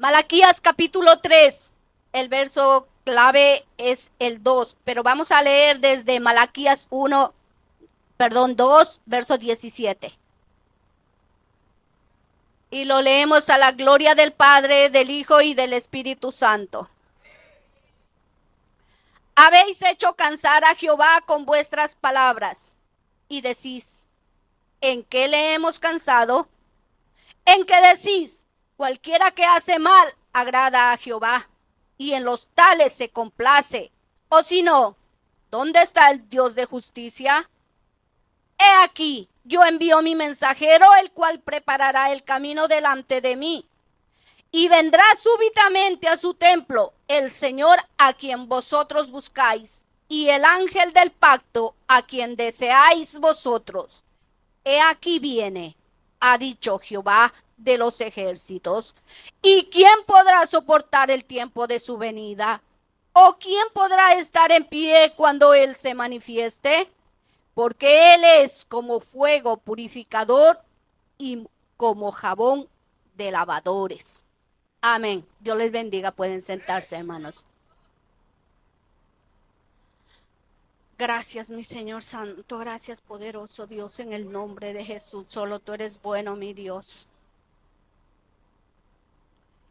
Malaquías capítulo 3, el verso clave es el 2, pero vamos a leer desde Malaquías 2, verso 17. Y lo leemos a la gloria del Padre, del Hijo y del Espíritu Santo. Habéis hecho cansar a Jehová con vuestras palabras y decís, ¿en qué le hemos cansado? En que decís, cualquiera que hace mal agrada a Jehová, y en los tales se complace. O si no, ¿dónde está el Dios de justicia? He aquí, yo envío mi mensajero, el cual preparará el camino delante de mí. Y vendrá súbitamente a su templo el Señor a quien vosotros buscáis, y el ángel del pacto a quien deseáis vosotros. He aquí viene, ha dicho Jehová de los ejércitos. ¿Y quién podrá soportar el tiempo de su venida? ¿O quién podrá estar en pie cuando Él se manifieste? Porque Él es como fuego purificador y como jabón de lavadores. Amén. Dios les bendiga. Pueden sentarse, hermanos. Gracias, mi Señor Santo. Gracias, poderoso Dios, en el nombre de Jesús. Solo tú eres bueno, mi Dios.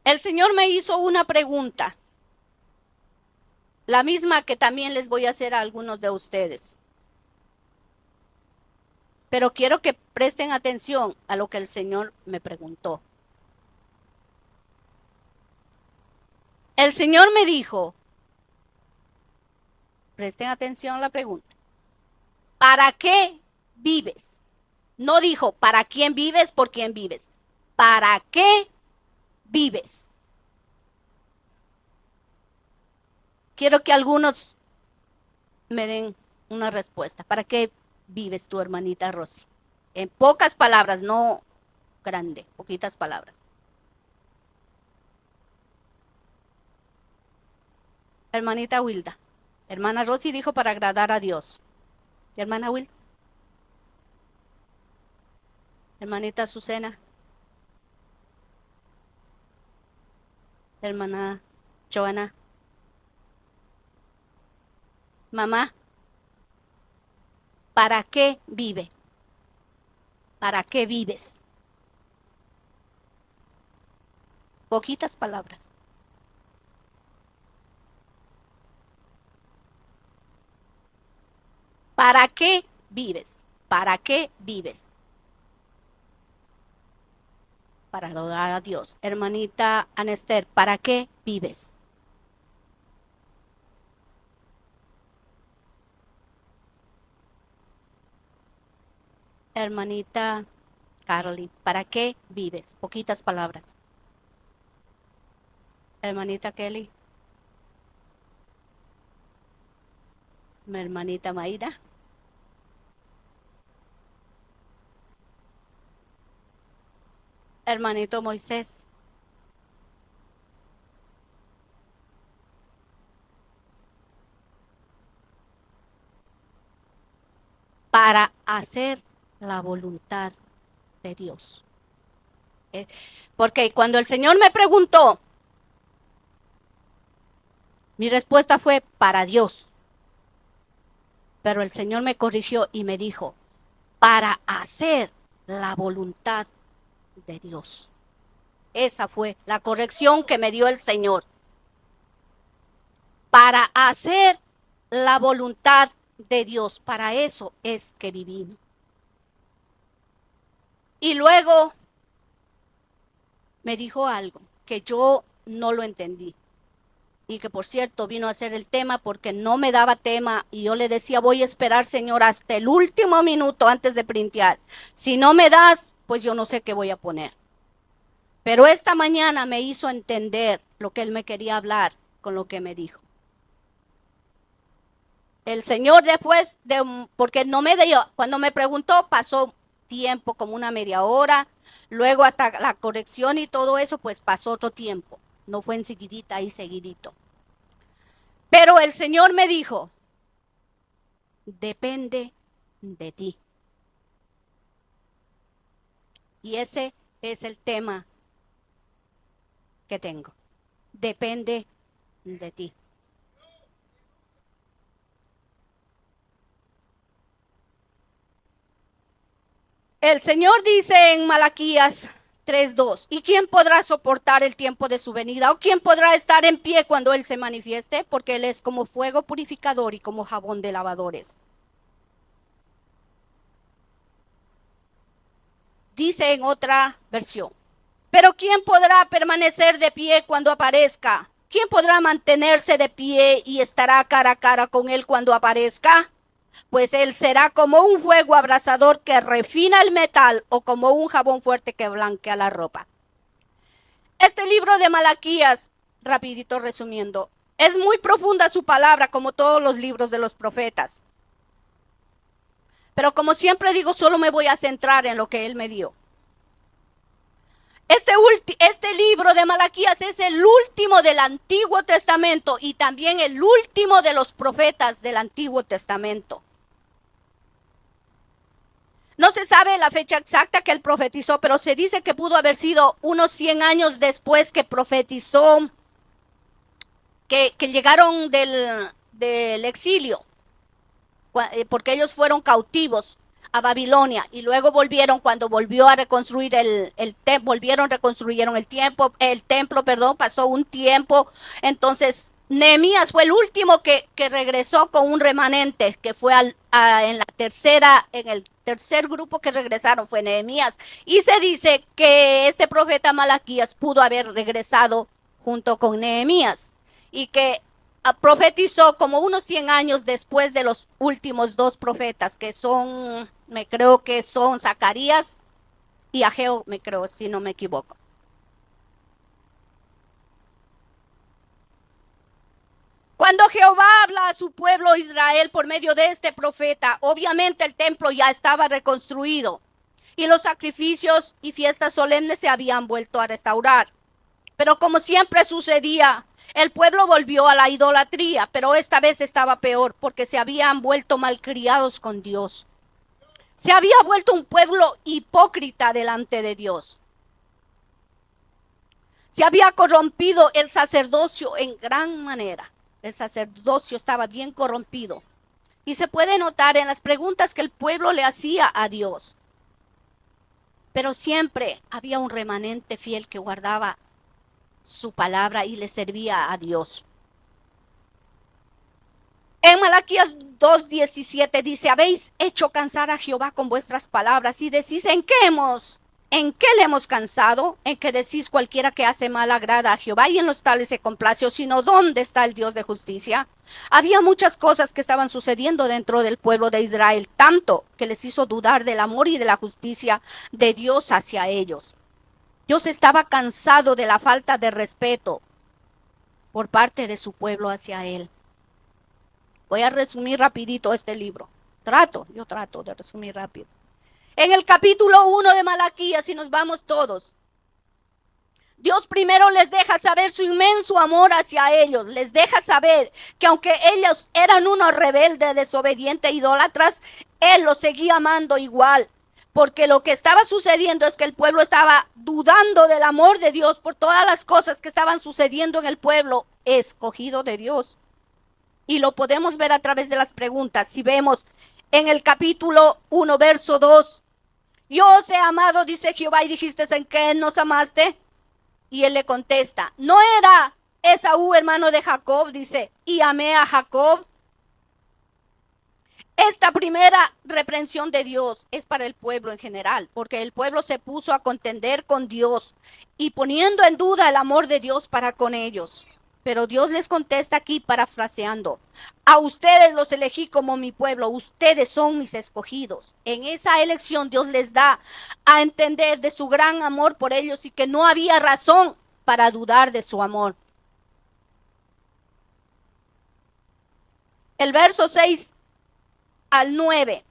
El Señor me hizo una pregunta, la misma que también les voy a hacer a algunos de ustedes. Pero quiero que presten atención a lo que el Señor me preguntó. El Señor me dijo, presten atención a la pregunta, ¿para qué vives? No dijo, ¿para quién vives? ¿Por quién vives? ¿Para qué vives? Quiero que algunos me den una respuesta. ¿Para qué vives tu hermanita Rosy? En pocas palabras, no grande, poquitas palabras. Hermanita Wilda. Hermana Rosy dijo para agradar a Dios. ¿Y hermana Wilda? Hermanita Azucena. Hermana Joana. Mamá, ¿para qué vive? ¿Para qué vives? Poquitas palabras. ¿Para qué vives? ¿Para qué vives? Para adorar a Dios. Hermanita Anester, ¿para qué vives? Hermanita Carly, ¿para qué vives? Poquitas palabras. Hermanita Kelly, mi hermanita Maida, hermanito Moisés, para hacer la voluntad de Dios. Porque cuando el Señor me preguntó, mi respuesta fue para Dios. Pero el Señor me corrigió y me dijo, para hacer la voluntad de Dios. Esa fue la corrección que me dio el Señor. Para hacer la voluntad de Dios. Para eso es que vivimos. Y luego me dijo algo que yo no lo entendí. Y que por cierto vino a ser el tema porque no me daba tema y yo le decía, voy a esperar, Señor, hasta el último minuto antes de printear. Si no me das, pues yo no sé qué voy a poner. Pero esta mañana me hizo entender lo que él me quería hablar con lo que me dijo. El Señor después porque no me dio, cuando me preguntó pasó tiempo, como una media hora, luego hasta la corrección y todo eso, pues pasó otro tiempo. No fue enseguidita ahí seguidito. Pero el Señor me dijo, depende de ti. Y ese es el tema que tengo. Depende de ti. El Señor dice en Malaquías 3:2, ¿y quién podrá soportar el tiempo de su venida? ¿O quién podrá estar en pie cuando Él se manifieste? Porque Él es como fuego purificador y como jabón de lavadores. Dice en otra versión, pero ¿quién podrá permanecer de pie cuando aparezca? ¿Quién podrá mantenerse de pie y estará cara a cara con Él cuando aparezca? Pues Él será como un fuego abrasador que refina el metal o como un jabón fuerte que blanquea la ropa. Este libro de Malaquías, rapidito resumiendo, es muy profunda su palabra como todos los libros de los profetas. Pero como siempre digo, solo me voy a centrar en lo que Él me dio. Este libro de Malaquías es el último del Antiguo Testamento y también el último de los profetas del Antiguo Testamento. No se sabe la fecha exacta que él profetizó, pero se dice que pudo haber sido unos 100 años después que profetizó que llegaron del exilio, porque ellos fueron cautivos a Babilonia y luego volvieron cuando volvió a reconstruir reconstruyeron el templo, pasó un tiempo, entonces Nehemías fue el último que regresó con un remanente, que fue en el tercer grupo que regresaron fue Nehemías, y se dice que este profeta Malaquías pudo haber regresado junto con Nehemías y que profetizó como unos 100 años después de los últimos dos profetas, que son, me creo que son Zacarías y Ageo, me creo, si no me equivoco. Cuando Jehová habla a su pueblo Israel por medio de este profeta, obviamente el templo ya estaba reconstruido y los sacrificios y fiestas solemnes se habían vuelto a restaurar. Pero como siempre sucedía, el pueblo volvió a la idolatría, pero esta vez estaba peor porque se habían vuelto malcriados con Dios. Se había vuelto un pueblo hipócrita delante de Dios. Se había corrompido el sacerdocio en gran manera. El sacerdocio estaba bien corrompido. Y se puede notar en las preguntas que el pueblo le hacía a Dios. Pero siempre había un remanente fiel que guardaba su palabra y le servía a Dios. En Malaquías 2:17 dice, habéis hecho cansar a Jehová con vuestras palabras y decís, ¿en qué le hemos cansado? En que decís cualquiera que hace mal agrada a Jehová y en los tales se complace, sino ¿dónde está el Dios de justicia? Había muchas cosas que estaban sucediendo dentro del pueblo de Israel, tanto que les hizo dudar del amor y de la justicia de Dios hacia ellos. Dios estaba cansado de la falta de respeto por parte de su pueblo hacia él. Voy a resumir rapidito este libro. Yo trato de resumir rápido. En el capítulo 1 de Malaquías, si nos vamos todos, Dios primero les deja saber su inmenso amor hacia ellos. Les deja saber que aunque ellos eran unos rebeldes, desobedientes, idólatras, Él los seguía amando igual. Porque lo que estaba sucediendo es que el pueblo estaba dudando del amor de Dios por todas las cosas que estaban sucediendo en el pueblo escogido de Dios. Y lo podemos ver a través de las preguntas. Si vemos en el capítulo 1, verso 2, yo os he amado, dice Jehová, y dijiste, ¿en qué nos amaste? Y él le contesta, ¿no era Esaú hermano de Jacob? Dice, y amé a Jacob. Esta primera reprensión de Dios es para el pueblo en general, porque el pueblo se puso a contender con Dios y poniendo en duda el amor de Dios para con ellos. Pero Dios les contesta aquí parafraseando, a ustedes los elegí como mi pueblo, ustedes son mis escogidos. En esa elección Dios les da a entender de su gran amor por ellos y que no había razón para dudar de su amor. El verso 6 al 9.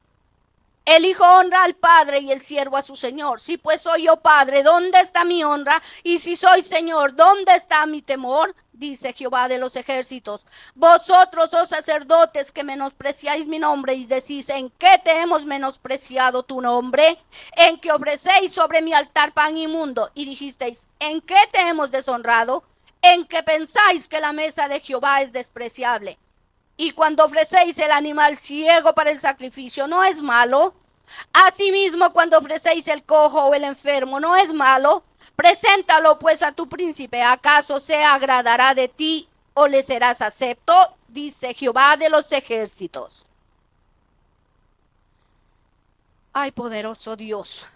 El hijo honra al padre y el siervo a su señor. Si pues soy yo padre, ¿dónde está mi honra? Y si soy señor, ¿dónde está mi temor? Dice Jehová de los ejércitos. Vosotros, oh sacerdotes, que menospreciáis mi nombre y decís, ¿en qué te hemos menospreciado tu nombre? En que ofrecéis sobre mi altar pan inmundo. Y dijisteis, ¿en qué te hemos deshonrado? En que pensáis que la mesa de Jehová es despreciable. Y cuando ofrecéis el animal ciego para el sacrificio, ¿no es malo? Asimismo, cuando ofrecéis el cojo o el enfermo, ¿no es malo? Preséntalo pues a tu príncipe. ¿Acaso se agradará de ti o le serás acepto? Dice Jehová de los ejércitos. Ay, poderoso Dios.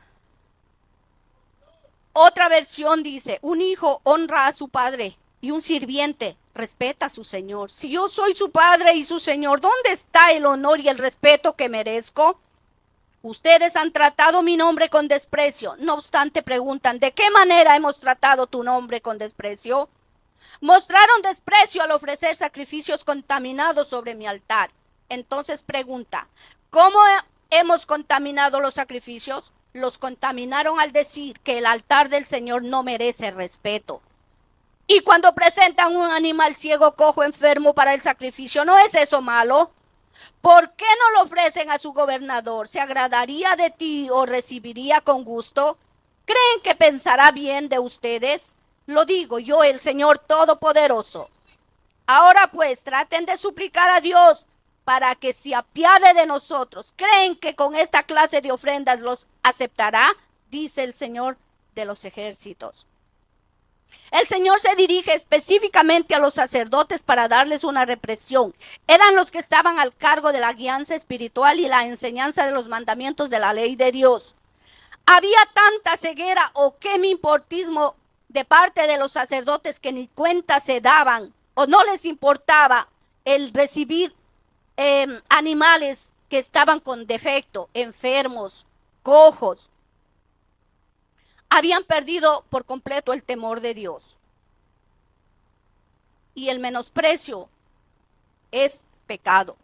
Otra versión dice, un hijo honra a su padre y un sirviente respeta a su señor. Si yo soy su padre y su señor, ¿dónde está el honor y el respeto que merezco? Ustedes han tratado mi nombre con desprecio. No obstante, preguntan, ¿de qué manera hemos tratado tu nombre con desprecio? Mostraron desprecio al ofrecer sacrificios contaminados sobre mi altar. Entonces pregunta, ¿cómo hemos contaminado los sacrificios? Los contaminaron al decir que el altar del Señor no merece respeto. Y cuando presentan un animal ciego, cojo, enfermo para el sacrificio, ¿no es eso malo? ¿Por qué no lo ofrecen a su gobernador? ¿Se agradaría de ti o recibiría con gusto? ¿Creen que pensará bien de ustedes? Lo digo yo, el Señor Todopoderoso. Ahora pues, traten de suplicar a Dios para que se apiade de nosotros. ¿Creen que con esta clase de ofrendas los aceptará? Dice el Señor de los ejércitos. El Señor se dirige específicamente a los sacerdotes para darles una represión. Eran los que estaban al cargo de la guianza espiritual y la enseñanza de los mandamientos de la ley de Dios. Había tanta ceguera o quemimportismo de parte de los sacerdotes que ni cuenta se daban o no les importaba el recibir animales que estaban con defecto, enfermos, cojos. Habían perdido por completo el temor de Dios. Y el menosprecio es pecado.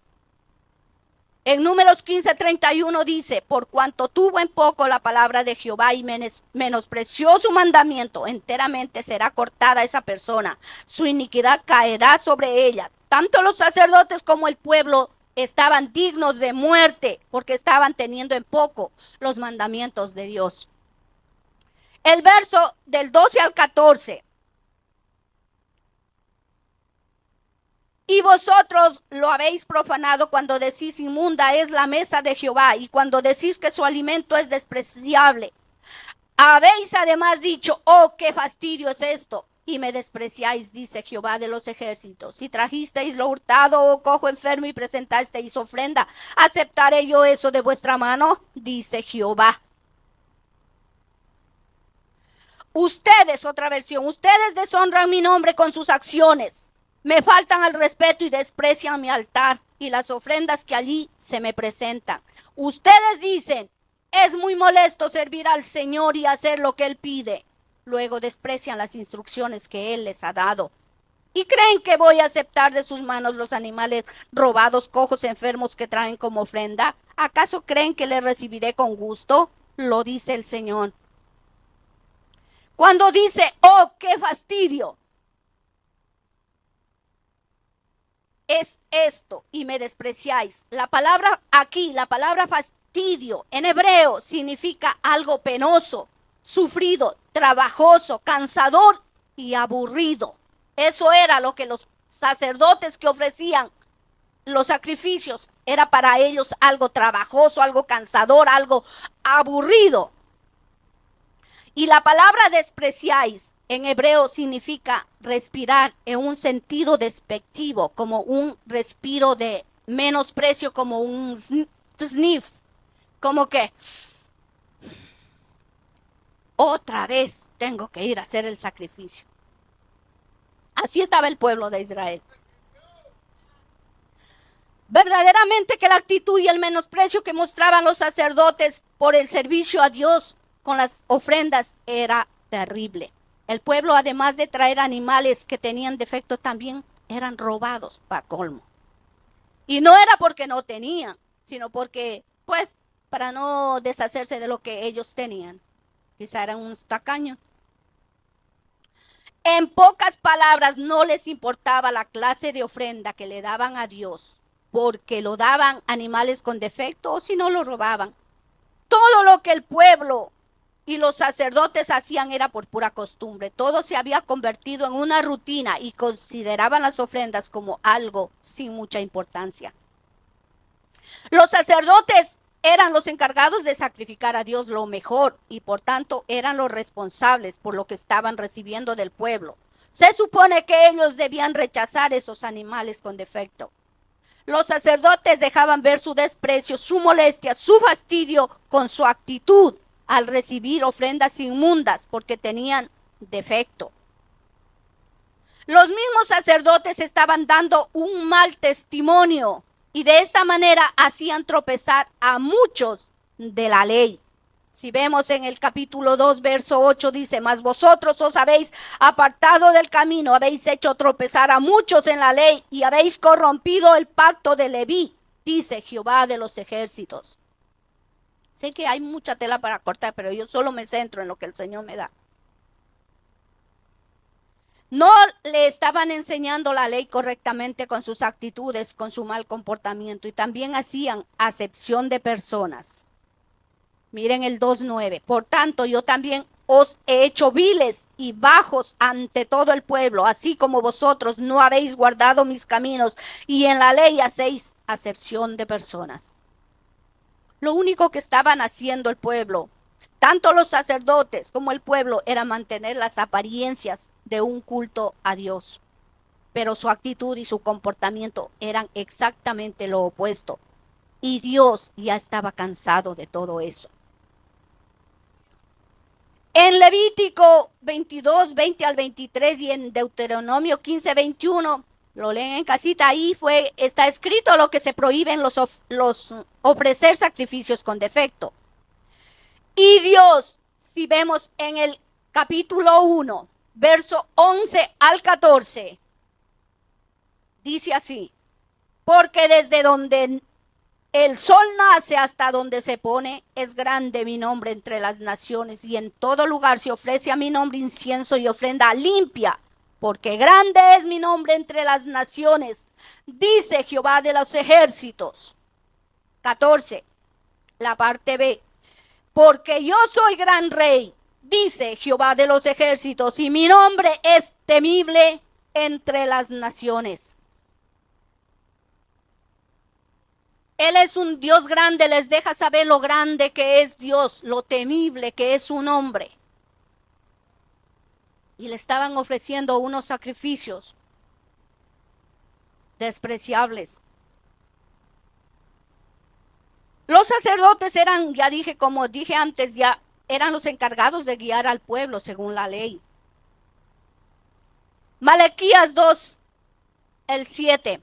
En Números 15:31 dice, por cuanto tuvo en poco la palabra de Jehová y menospreció su mandamiento, enteramente será cortada esa persona. Su iniquidad caerá sobre ella. Tanto los sacerdotes como el pueblo estaban dignos de muerte porque estaban teniendo en poco los mandamientos de Dios. El verso del 12 al 14. Y vosotros lo habéis profanado cuando decís inmunda es la mesa de Jehová y cuando decís que su alimento es despreciable. Habéis además dicho, oh, qué fastidio es esto. Y me despreciáis, dice Jehová de los ejércitos. Si trajisteis lo hurtado o cojo enfermo y presentasteis ofrenda, ¿aceptaré yo eso de vuestra mano? Dice Jehová. Ustedes, otra versión, ustedes deshonran mi nombre con sus acciones. Me faltan al respeto y desprecian mi altar y las ofrendas que allí se me presentan. Ustedes dicen, es muy molesto servir al Señor y hacer lo que Él pide. Luego desprecian las instrucciones que Él les ha dado. ¿Y creen que voy a aceptar de sus manos los animales robados, cojos, enfermos que traen como ofrenda? ¿Acaso creen que les recibiré con gusto? Lo dice el Señor. Cuando dice, oh, qué fastidio, es esto y me despreciáis. La palabra aquí, la palabra fastidio en hebreo significa algo penoso, sufrido, trabajoso, cansador y aburrido. Eso era lo que los sacerdotes que ofrecían los sacrificios, era para ellos algo trabajoso, algo cansador, algo aburrido. Y la palabra despreciáis en hebreo significa respirar en un sentido despectivo, como un respiro de menosprecio, como un sniff, como que otra vez tengo que ir a hacer el sacrificio. Así estaba el pueblo de Israel. Verdaderamente que la actitud y el menosprecio que mostraban los sacerdotes por el servicio a Dios con las ofrendas era terrible. El pueblo, además de traer animales que tenían defectos, también eran robados para colmo. Y no era porque no tenían, sino porque, pues, para no deshacerse de lo que ellos tenían. Quizá eran unos tacaños. En pocas palabras, no les importaba la clase de ofrenda que le daban a Dios, porque lo daban animales con defecto o si no lo robaban. Todo lo que el pueblo y los sacerdotes hacían era por pura costumbre. Todo se había convertido en una rutina y consideraban las ofrendas como algo sin mucha importancia. Los sacerdotes eran los encargados de sacrificar a Dios lo mejor y por tanto eran los responsables por lo que estaban recibiendo del pueblo. Se supone que ellos debían rechazar esos animales con defecto. Los sacerdotes dejaban ver su desprecio, su molestia, su fastidio con su actitud al recibir ofrendas inmundas porque tenían defecto. Los mismos sacerdotes estaban dando un mal testimonio y de esta manera hacían tropezar a muchos de la ley. Si vemos en el capítulo 2, verso 8, dice, mas vosotros os habéis apartado del camino, habéis hecho tropezar a muchos en la ley y habéis corrompido el pacto de Leví, dice Jehová de los ejércitos. Sé que hay mucha tela para cortar, pero yo solo me centro en lo que el Señor me da. No le estaban enseñando la ley correctamente con sus actitudes, con su mal comportamiento y también hacían acepción de personas. Miren el 2:9. Por tanto, yo también os he hecho viles y bajos ante todo el pueblo, así como vosotros no habéis guardado mis caminos y en la ley hacéis acepción de personas. Lo único que estaban haciendo el pueblo, tanto los sacerdotes como el pueblo, era mantener las apariencias de un culto a Dios. Pero su actitud y su comportamiento eran exactamente lo opuesto. Y Dios ya estaba cansado de todo eso. En Levítico 22, 20 al 23 y en Deuteronomio 15, 21, lo leen en casita, ahí está escrito lo que se prohíben los ofrecer sacrificios con defecto. Y Dios, si vemos en el capítulo 1, verso 11 al 14, dice así, porque desde donde el sol nace hasta donde se pone, es grande mi nombre entre las naciones, y en todo lugar se ofrece a mi nombre incienso y ofrenda limpia, porque grande es mi nombre entre las naciones, dice Jehová de los ejércitos. 14, la parte B, porque yo soy gran rey, dice Jehová de los ejércitos, y mi nombre es temible entre las naciones. Él es un Dios grande, les deja saber lo grande que es Dios, lo temible que es su nombre. Y le estaban ofreciendo unos sacrificios despreciables. Los sacerdotes eran, ya dije, como dije antes, ya eran los encargados de guiar al pueblo según la ley. Malaquías 2, el 7.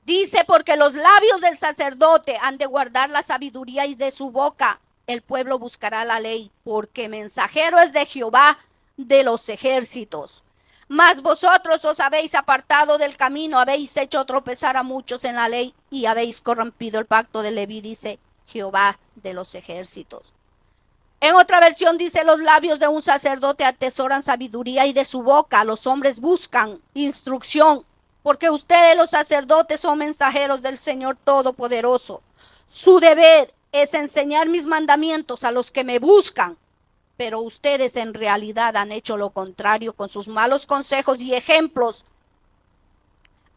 Dice, porque los labios del sacerdote han de guardar la sabiduría y de su boca el pueblo buscará la ley, porque mensajero es de Jehová de los ejércitos. Mas vosotros os habéis apartado del camino, habéis hecho tropezar a muchos en la ley y habéis corrompido el pacto de Leví, dice Jehová de los ejércitos. En otra versión dice, los labios de un sacerdote atesoran sabiduría y de su boca los hombres buscan instrucción. Porque ustedes los sacerdotes son mensajeros del Señor Todopoderoso. Su deber es enseñar mis mandamientos a los que me buscan. Pero ustedes en realidad han hecho lo contrario con sus malos consejos y ejemplos.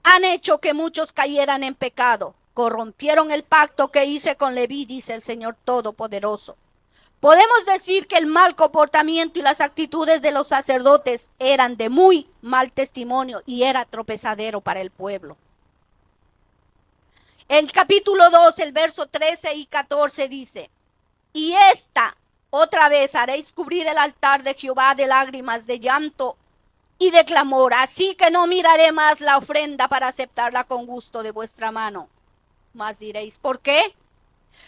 Han hecho que muchos cayeran en pecado. Corrompieron el pacto que hice con Leví, dice el Señor Todopoderoso. Podemos decir que el mal comportamiento y las actitudes de los sacerdotes eran de muy mal testimonio y era tropezadero para el pueblo. En el capítulo 2, el verso 13 y 14 dice, y esta otra vez haréis cubrir el altar de Jehová de lágrimas, de llanto y de clamor, así que no miraré más la ofrenda para aceptarla con gusto de vuestra mano. Mas diréis, ¿por qué?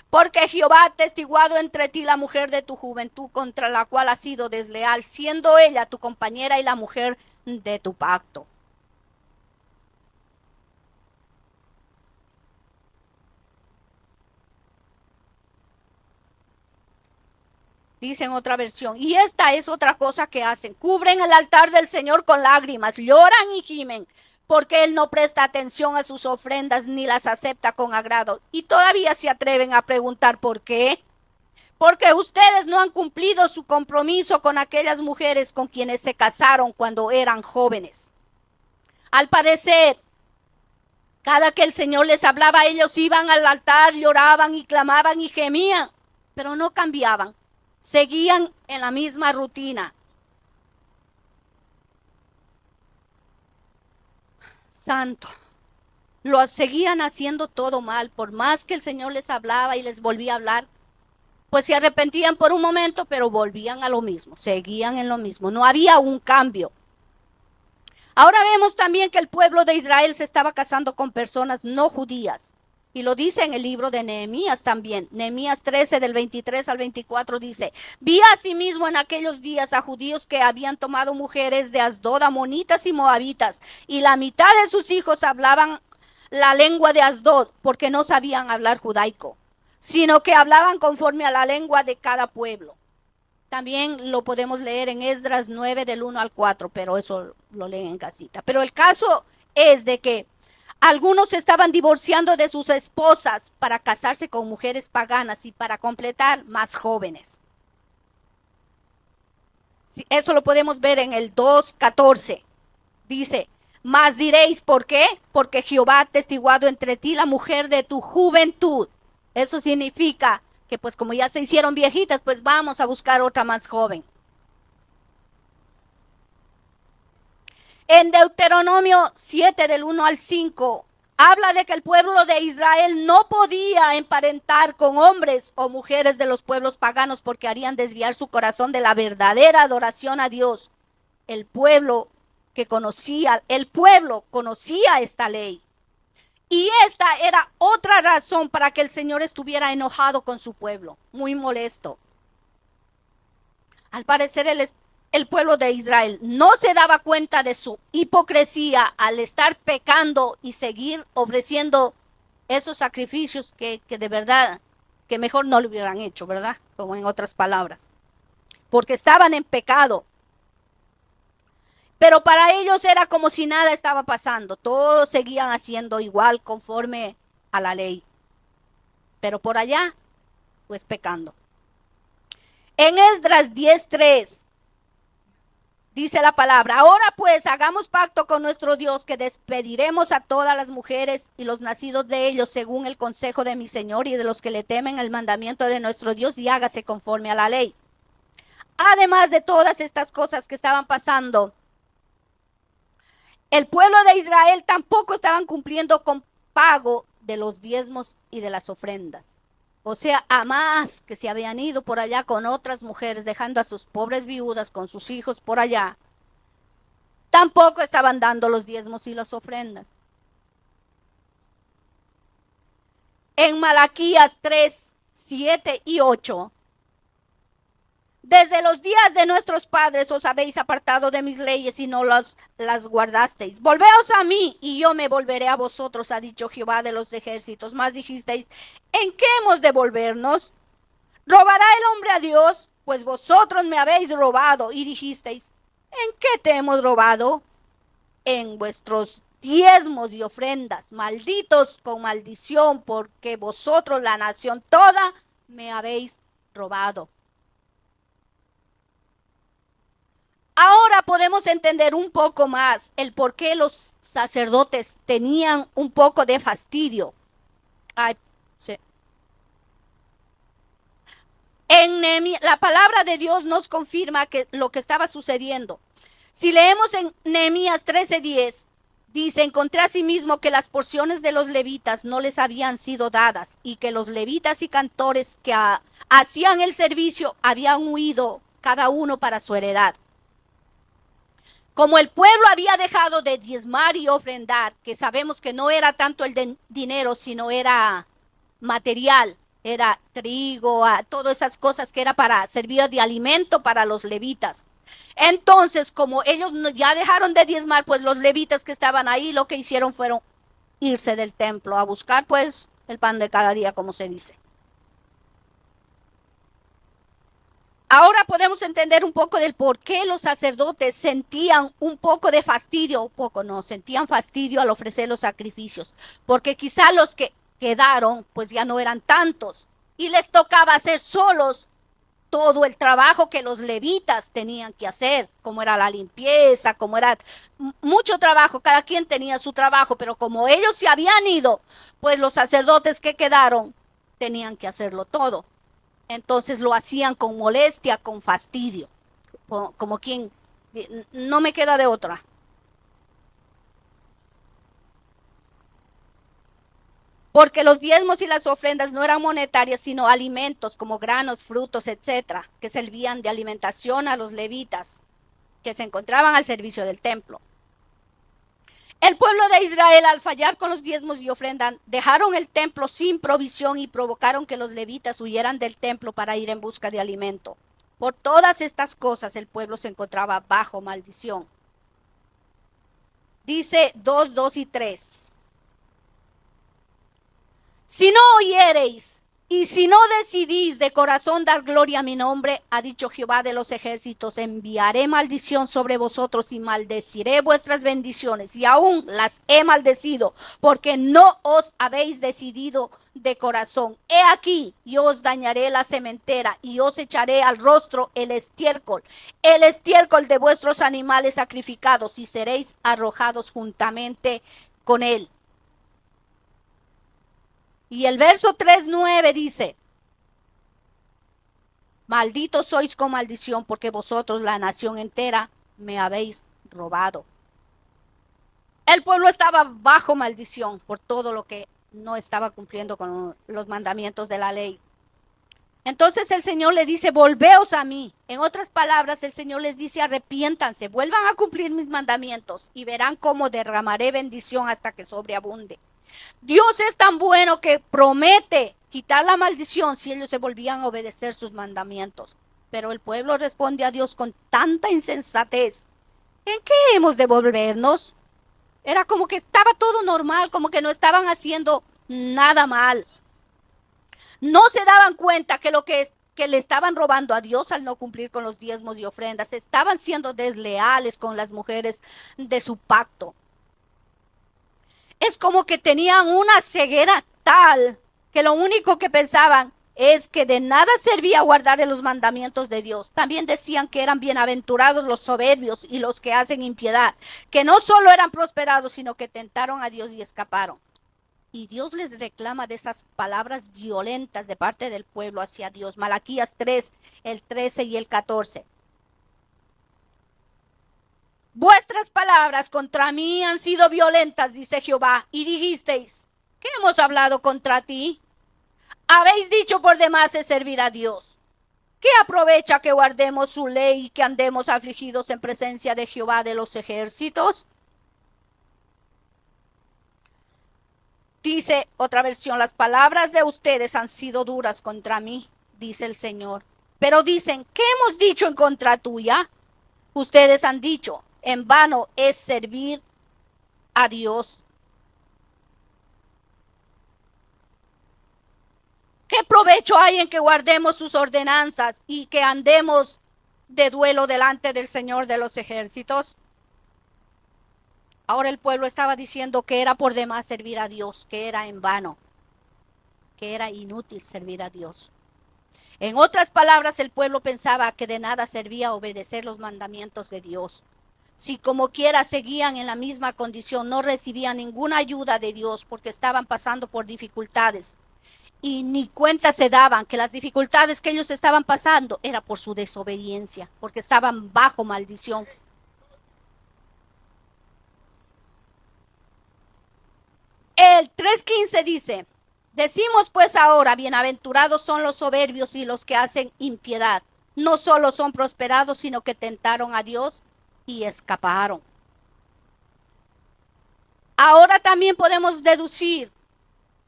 Porque Jehová ha testiguado entre ti la mujer de tu juventud, contra la cual has sido desleal, siendo ella tu compañera y la mujer de tu pacto. dice en otra versión. Y esta es otra cosa que hacen. Cubren el altar del Señor con lágrimas, lloran y gimen, porque Él no presta atención a sus ofrendas ni las acepta con agrado. Y todavía se atreven a preguntar por qué. Porque ustedes no han cumplido su compromiso con aquellas mujeres con quienes se casaron cuando eran jóvenes. Al parecer, cada que el Señor les hablaba, ellos iban al altar, lloraban y clamaban y gemían, pero no cambiaban. Seguían en la misma rutina. Santo. Lo seguían haciendo todo mal, por más que el Señor les hablaba y les volvía a hablar, pues se arrepentían por un momento, pero volvían a lo mismo, seguían en lo mismo. No había un cambio. Ahora vemos también que el pueblo de Israel se estaba casando con personas no judías. Y lo dice en el libro de Nehemías también. Nehemías 13 del 23 al 24 dice: vi asimismo en aquellos días a judíos que habían tomado mujeres de Asdod, amonitas y moabitas, y la mitad de sus hijos hablaban la lengua de Asdod, porque no sabían hablar judaico, sino que hablaban conforme a la lengua de cada pueblo. También lo podemos leer en Esdras 9 del 1 al 4, pero eso lo leen en casita. Pero el caso es de que algunos se estaban divorciando de sus esposas para casarse con mujeres paganas y para completar más jóvenes. Sí, eso lo podemos ver en el 2:14. Dice: mas diréis, ¿por qué? Porque Jehová ha testiguado entre ti la mujer de tu juventud. Eso significa que pues como ya se hicieron viejitas, pues vamos a buscar otra más joven. En Deuteronomio 7 del 1 al 5 habla de que el pueblo de Israel no podía emparentar con hombres o mujeres de los pueblos paganos porque harían desviar su corazón de la verdadera adoración a Dios. El pueblo conocía esta ley. Y esta era otra razón para que el Señor estuviera enojado con su pueblo, muy molesto. Al parecer el pueblo de Israel no se daba cuenta de su hipocresía al estar pecando y seguir ofreciendo esos sacrificios que de verdad, que mejor no lo hubieran hecho, ¿verdad? Como en otras palabras. Porque estaban en pecado. Pero para ellos era como si nada estaba pasando. Todos seguían haciendo igual conforme a la ley. Pero por allá, pues pecando. En Esdras 10:3 dice la palabra: ahora pues hagamos pacto con nuestro Dios, que despediremos a todas las mujeres y los nacidos de ellos según el consejo de mi Señor y de los que le temen el mandamiento de nuestro Dios, y hágase conforme a la ley. Además de todas estas cosas que estaban pasando, el pueblo de Israel tampoco estaban cumpliendo con pago de los diezmos y de las ofrendas. O sea, a más que se habían ido por allá con otras mujeres, dejando a sus pobres viudas con sus hijos por allá, tampoco estaban dando los diezmos y las ofrendas. En Malaquías 3, 7 y 8, desde los días de nuestros padres os habéis apartado de mis leyes y no las guardasteis. Volveos a mí y yo me volveré a vosotros, ha dicho Jehová de los ejércitos. Mas dijisteis: ¿en qué hemos de volvernos? ¿Robará el hombre a Dios? Pues vosotros me habéis robado. Y dijisteis: ¿en qué te hemos robado? En vuestros diezmos y ofrendas. Malditos con maldición, porque vosotros, la nación toda, me habéis robado. Ahora podemos entender un poco más el por qué los sacerdotes tenían un poco de fastidio. Ay, sí. En la palabra de Dios nos confirma que lo que estaba sucediendo. Si leemos en Nehemías 13:10, dice: encontré asimismo que las porciones de los levitas no les habían sido dadas, y que los levitas y cantores que hacían el servicio habían huido cada uno para su heredad. Como el pueblo había dejado de diezmar y ofrendar, que sabemos que no era tanto el dinero, sino era material, era trigo, todas esas cosas que era para servir de alimento para los levitas. Entonces, como ellos ya dejaron de diezmar, pues los levitas que estaban ahí lo que hicieron fueron irse del templo a buscar pues el pan de cada día, como se dice. Ahora podemos entender un poco del por qué los sacerdotes sentían un poco de fastidio, sentían fastidio al ofrecer los sacrificios, porque quizá los que quedaron pues ya no eran tantos y les tocaba hacer solos todo el trabajo que los levitas tenían que hacer, como era la limpieza, como era mucho trabajo, cada quien tenía su trabajo, pero como ellos se habían ido, pues los sacerdotes que quedaron tenían que hacerlo todo. Entonces lo hacían con molestia, con fastidio, como quien, no me queda de otra. Porque los diezmos y las ofrendas no eran monetarias, sino alimentos como granos, frutos, etcétera, que servían de alimentación a los levitas, que se encontraban al servicio del templo. El pueblo de Israel, al fallar con los diezmos y ofrendas, dejaron el templo sin provisión y provocaron que los levitas huyeran del templo para ir en busca de alimento. Por todas estas cosas el pueblo se encontraba bajo maldición. Dice 2, 2 y 3. Si no oyereis y si no decidís de corazón dar gloria a mi nombre, ha dicho Jehová de los ejércitos, enviaré maldición sobre vosotros y maldeciré vuestras bendiciones, y aún las he maldecido, porque no os habéis decidido de corazón. He aquí, yo os dañaré la sementera y os echaré al rostro el estiércol de vuestros animales sacrificados, y seréis arrojados juntamente con él. Y el verso 3:9 dice, malditos sois con maldición, porque vosotros, la nación entera, me habéis robado. El pueblo estaba bajo maldición por todo lo que no estaba cumpliendo con los mandamientos de la ley. Entonces el Señor le dice, volveos a mí. En otras palabras, el Señor les dice, arrepiéntanse, vuelvan a cumplir mis mandamientos y verán cómo derramaré bendición hasta que sobreabunde. Dios es tan bueno que promete quitar la maldición si ellos se volvían a obedecer sus mandamientos. Pero el pueblo responde a Dios con tanta insensatez. ¿En qué hemos de volvernos? Era como que estaba todo normal, como que no estaban haciendo nada mal. No se daban cuenta que lo que le estaban robando a Dios al no cumplir con los diezmos y ofrendas, estaban siendo desleales con las mujeres de su pacto. Es como que tenían una ceguera tal que lo único que pensaban es que de nada servía guardar los mandamientos de Dios. También decían que eran bienaventurados los soberbios y los que hacen impiedad, que no solo eran prosperados, sino que tentaron a Dios y escaparon. Y Dios les reclama de esas palabras violentas de parte del pueblo hacia Dios. Malaquías 3, el 13 y el 14. Vuestras palabras contra mí han sido violentas, dice Jehová, y dijisteis, ¿qué hemos hablado contra ti? Habéis dicho por demás es servir a Dios. ¿Qué aprovecha que guardemos su ley y que andemos afligidos en presencia de Jehová de los ejércitos? Dice otra versión, las palabras de ustedes han sido duras contra mí, dice el Señor. Pero dicen, ¿qué hemos dicho en contra tuya? Ustedes han dicho, en vano es servir a Dios. ¿Qué provecho hay en que guardemos sus ordenanzas y que andemos de duelo delante del Señor de los ejércitos? Ahora el pueblo estaba diciendo que era por demás servir a Dios, que era en vano, que era inútil servir a Dios. En otras palabras, el pueblo pensaba que de nada servía obedecer los mandamientos de Dios. Si como quiera seguían en la misma condición, no recibían ninguna ayuda de Dios porque estaban pasando por dificultades. Y ni cuenta se daban que las dificultades que ellos estaban pasando era por su desobediencia, porque estaban bajo maldición. El 3:15 dice, decimos pues ahora, bienaventurados son los soberbios y los que hacen impiedad. No solo son prosperados, sino que tentaron a Dios y escaparon. Ahora también podemos deducir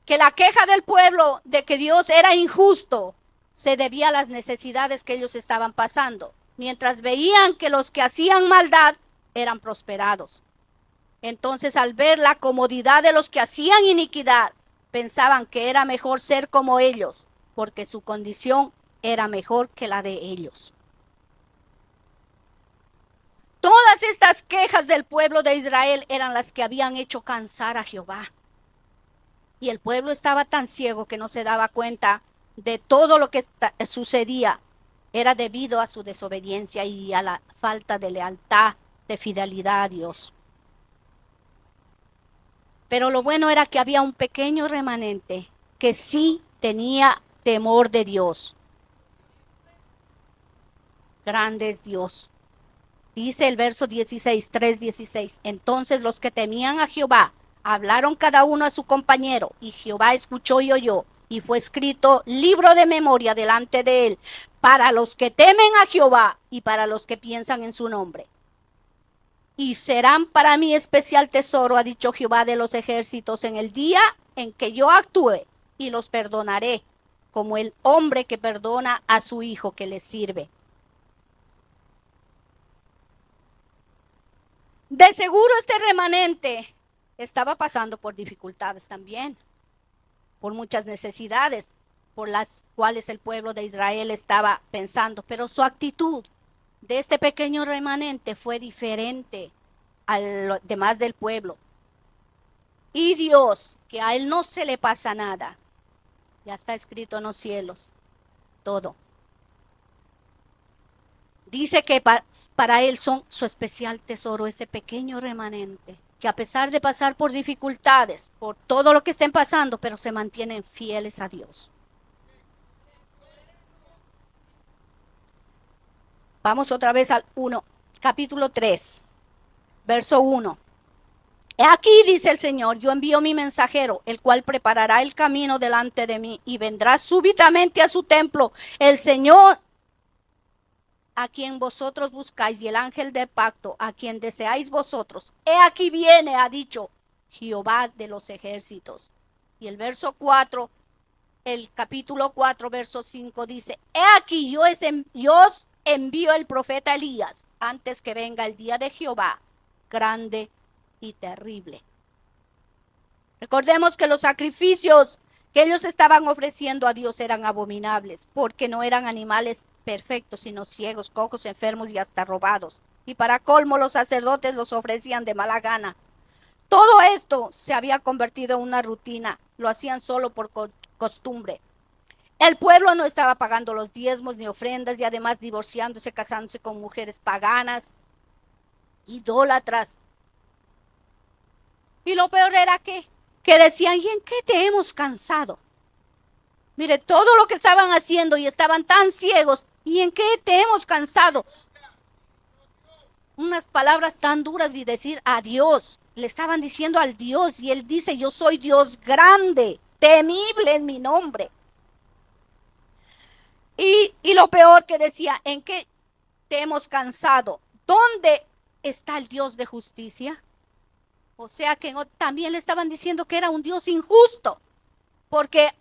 que la queja del pueblo de que Dios era injusto se debía a las necesidades que ellos estaban pasando, mientras veían que los que hacían maldad eran prosperados. Entonces, al ver la comodidad de los que hacían iniquidad, pensaban que era mejor ser como ellos, porque su condición era mejor que la de ellos. Todas estas quejas del pueblo de Israel eran las que habían hecho cansar a Jehová. Y el pueblo estaba tan ciego que no se daba cuenta de todo lo que sucedía. Era debido a su desobediencia y a la falta de lealtad, de fidelidad a Dios. Pero lo bueno era que había un pequeño remanente que sí tenía temor de Dios. Grande es Dios. Dice el verso 16, 3:16. Entonces los que temían a Jehová hablaron cada uno a su compañero, y Jehová escuchó y oyó, y fue escrito libro de memoria delante de él, para los que temen a Jehová y para los que piensan en su nombre. Y serán para mí especial tesoro, ha dicho Jehová de los ejércitos, en el día en que yo actúe, y los perdonaré, como el hombre que perdona a su hijo que le sirve. De seguro este remanente estaba pasando por dificultades también, por muchas necesidades por las cuales el pueblo de Israel estaba pensando, pero su actitud de este pequeño remanente fue diferente a los demás del pueblo. Y Dios, que a él no se le pasa nada, ya está escrito en los cielos, todo. Dice que para él son su especial tesoro, ese pequeño remanente, que a pesar de pasar por dificultades, por todo lo que estén pasando, pero se mantienen fieles a Dios. Vamos otra vez al 1, capítulo 3, verso 1. He aquí, dice el Señor, yo envío mi mensajero, el cual preparará el camino delante de mí, y vendrá súbitamente a su templo el Señor a quien vosotros buscáis, y el ángel de pacto, a quien deseáis vosotros. He aquí viene, ha dicho Jehová de los ejércitos. Y el verso 4, el capítulo 4, verso 5 dice, he aquí yo os envío el profeta Elías, antes que venga el día de Jehová, grande y terrible. Recordemos que los sacrificios que ellos estaban ofreciendo a Dios eran abominables, porque no eran animales perfectos, sino ciegos, cojos, enfermos y hasta robados. Y para colmo, los sacerdotes los ofrecían de mala gana. Todo esto se había convertido en una rutina, lo hacían solo por costumbre. El pueblo no estaba pagando los diezmos ni ofrendas, y además divorciándose, casándose con mujeres paganas, idólatras. Y lo peor era que decían, ¿y en qué te hemos cansado? Mire, todo lo que estaban haciendo y estaban tan ciegos, ¿y en qué te hemos cansado? Unas palabras tan duras y decir a Dios, le estaban diciendo al Dios, y él dice, yo soy Dios grande, temible en mi nombre. Y lo peor que decía, ¿en qué te hemos cansado? ¿Dónde está el Dios de justicia? O sea que también le estaban diciendo que era un Dios injusto, porque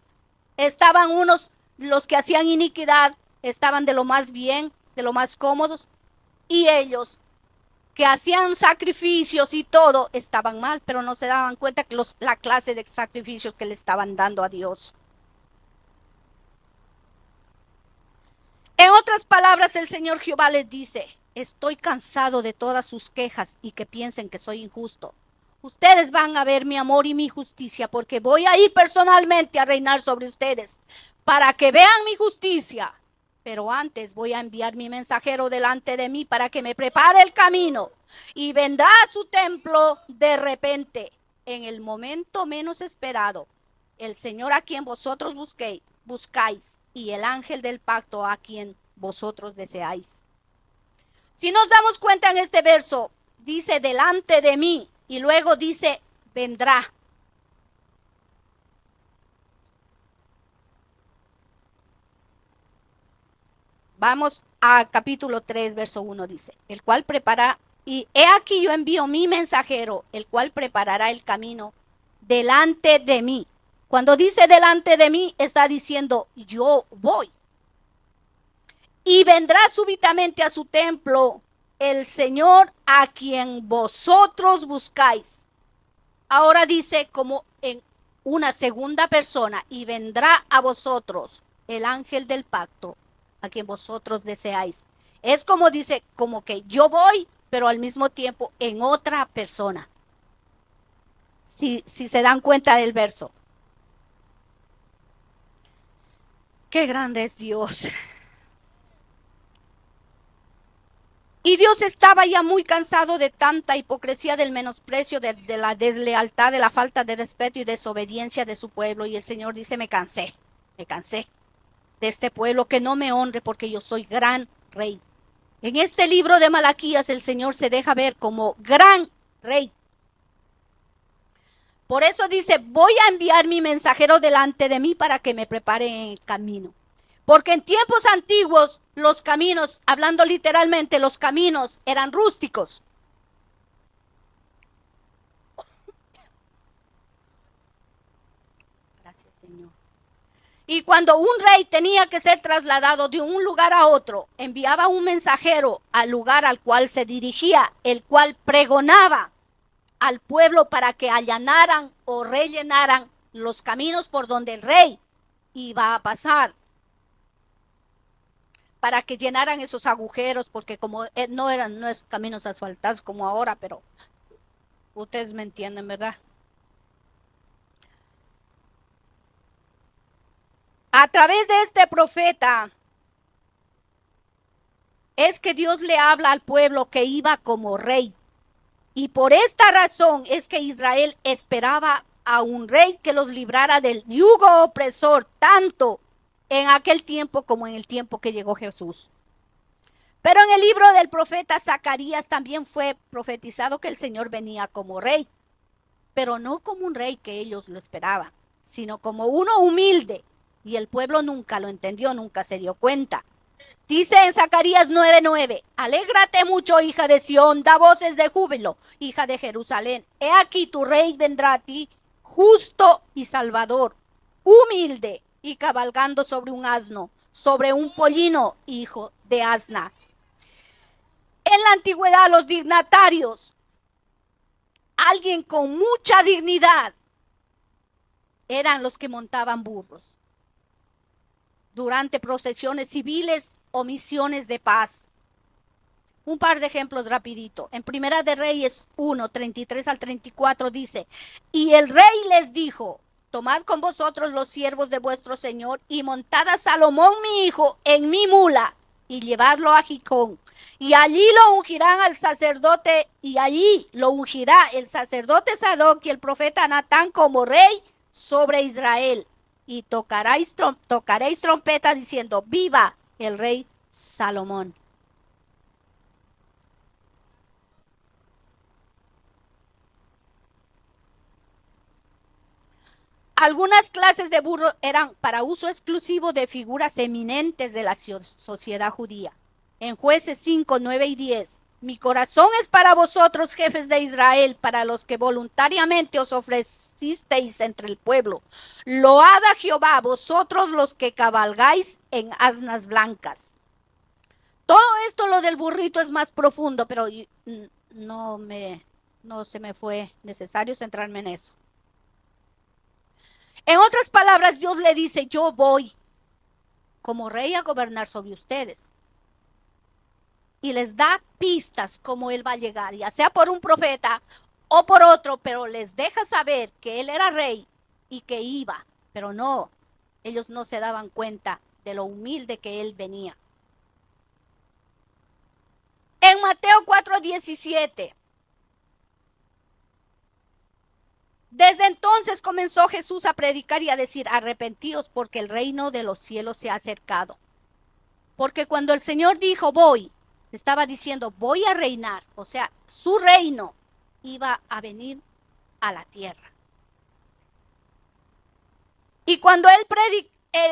estaban unos, los que hacían iniquidad, estaban de lo más bien, de lo más cómodos, y ellos que hacían sacrificios y todo, estaban mal, pero no se daban cuenta que la clase de sacrificios que le estaban dando a Dios. En otras palabras, el Señor Jehová les dice, estoy cansado de todas sus quejas y que piensen que soy injusto. Ustedes van a ver mi amor y mi justicia, porque voy a ir personalmente a reinar sobre ustedes, para que vean mi justicia. Pero antes voy a enviar mi mensajero delante de mí para que me prepare el camino, y vendrá a su templo de repente, en el momento menos esperado, el Señor a quien vosotros buscáis, y el ángel del pacto a quien vosotros deseáis. Si nos damos cuenta en este verso, dice delante de mí, y luego dice vendrá. Vamos a capítulo 3, verso 1, dice, el cual prepara, y he aquí yo envío mi mensajero, el cual preparará el camino delante de mí. Cuando dice delante de mí, está diciendo yo voy. Y vendrá súbitamente a su templo el Señor a quien vosotros buscáis. Ahora dice como en una segunda persona, y vendrá a vosotros el ángel del pacto, a quien vosotros deseáis. Es como dice, como que yo voy, pero al mismo tiempo en otra persona. Si se dan cuenta del verso. Qué grande es Dios. Y Dios estaba ya muy cansado de tanta hipocresía, del menosprecio, de la deslealtad, de la falta de respeto y desobediencia de su pueblo. Y el Señor dice, me cansé de este pueblo que no me honre porque yo soy gran rey. En este libro de Malaquías el Señor se deja ver como gran rey. Por eso dice, voy a enviar mi mensajero delante de mí para que me prepare en el camino. Porque en tiempos antiguos los caminos, hablando literalmente, los caminos eran rústicos. Gracias, Señor. Y cuando un rey tenía que ser trasladado de un lugar a otro, enviaba un mensajero al lugar al cual se dirigía, el cual pregonaba al pueblo para que allanaran o rellenaran los caminos por donde el rey iba a pasar, para que llenaran esos agujeros, porque como no es caminos asfaltados como ahora, pero ustedes me entienden, ¿verdad? A través de este profeta es que Dios le habla al pueblo que iba como rey. Y por esta razón es que Israel esperaba a un rey que los librara del yugo opresor, tanto en aquel tiempo como en el tiempo que llegó Jesús. Pero en el libro del profeta Zacarías también fue profetizado que el Señor venía como rey, pero no como un rey que ellos lo esperaban, sino como uno humilde, y el pueblo nunca lo entendió, nunca se dio cuenta. Dice en Zacarías 9:9, alégrate mucho, hija de Sión, da voces de júbilo, hija de Jerusalén. He aquí tu rey vendrá a ti, justo y salvador, humilde y cabalgando sobre un asno, sobre un pollino, hijo de asna. En la antigüedad los dignatarios, alguien con mucha dignidad, eran los que montaban burros durante procesiones civiles o misiones de paz. Un par de ejemplos rapidito. En Primera de Reyes 1, 33 al 34 dice, y el rey les dijo, tomad con vosotros los siervos de vuestro señor y montad a Salomón mi hijo en mi mula y llevadlo a Gicón. Y allí lo ungirán al sacerdote, y allí lo ungirá el sacerdote Sadoc y el profeta Natán como rey sobre Israel. Y tocaréis trompeta diciendo, viva el rey Salomón. Algunas clases de burro eran para uso exclusivo de figuras eminentes de la sociedad judía. En Jueces 5, 9 y 10, mi corazón es para vosotros, jefes de Israel, para los que voluntariamente os ofrecisteis entre el pueblo. Load a Jehová, vosotros los que cabalgáis en asnas blancas. Todo esto, lo del burrito, es más profundo, pero no se me fue necesario centrarme en eso. En otras palabras, Dios le dice, yo voy como rey a gobernar sobre ustedes. Y les da pistas cómo él va a llegar, ya sea por un profeta o por otro, pero les deja saber que él era rey y que iba, pero no, ellos no se daban cuenta de lo humilde que él venía. En Mateo 4:17, desde entonces comenzó Jesús a predicar y a decir, arrepentíos porque el reino de los cielos se ha acercado. Porque cuando el Señor dijo, voy, estaba diciendo, voy a reinar, o sea, su reino iba a venir a la tierra. Y cuando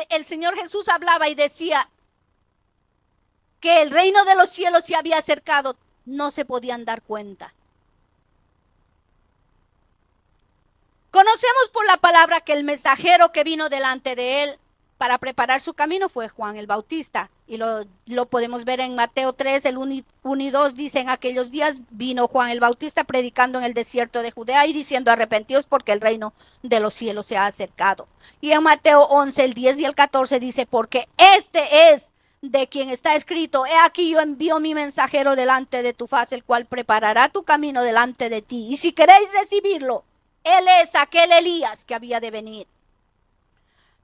el Señor Jesús hablaba y decía que el reino de los cielos se había acercado, no se podían dar cuenta. Conocemos por la palabra que el mensajero que vino delante de él para preparar su camino fue Juan el Bautista. Y lo podemos ver en Mateo 3, el 1 y 2, dice, en aquellos días vino Juan el Bautista predicando en el desierto de Judea y diciendo, arrepentíos porque el reino de los cielos se ha acercado. Y en Mateo 11, el 10 y el 14 dice, porque este es de quien está escrito: he aquí yo envío mi mensajero delante de tu faz, el cual preparará tu camino delante de ti. Y si queréis recibirlo, él es aquel Elías que había de venir.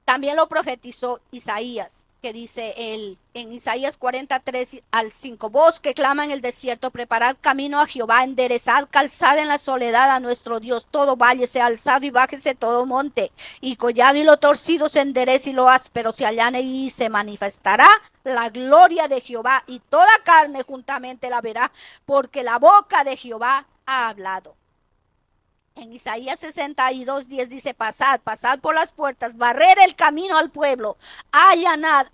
También lo profetizó Isaías, que dice él en Isaías 43:5: vos que clama en el desierto, preparad camino a Jehová, enderezad calzada en la soledad a nuestro Dios. Todo valle sea alzado y bájese todo monte, y collado y lo torcido se enderece y lo áspero se allane, y se manifestará la gloria de Jehová, y toda carne juntamente la verá, porque la boca de Jehová ha hablado. En Isaías 62:10 dice: pasad por las puertas, barrer el camino al pueblo, allanar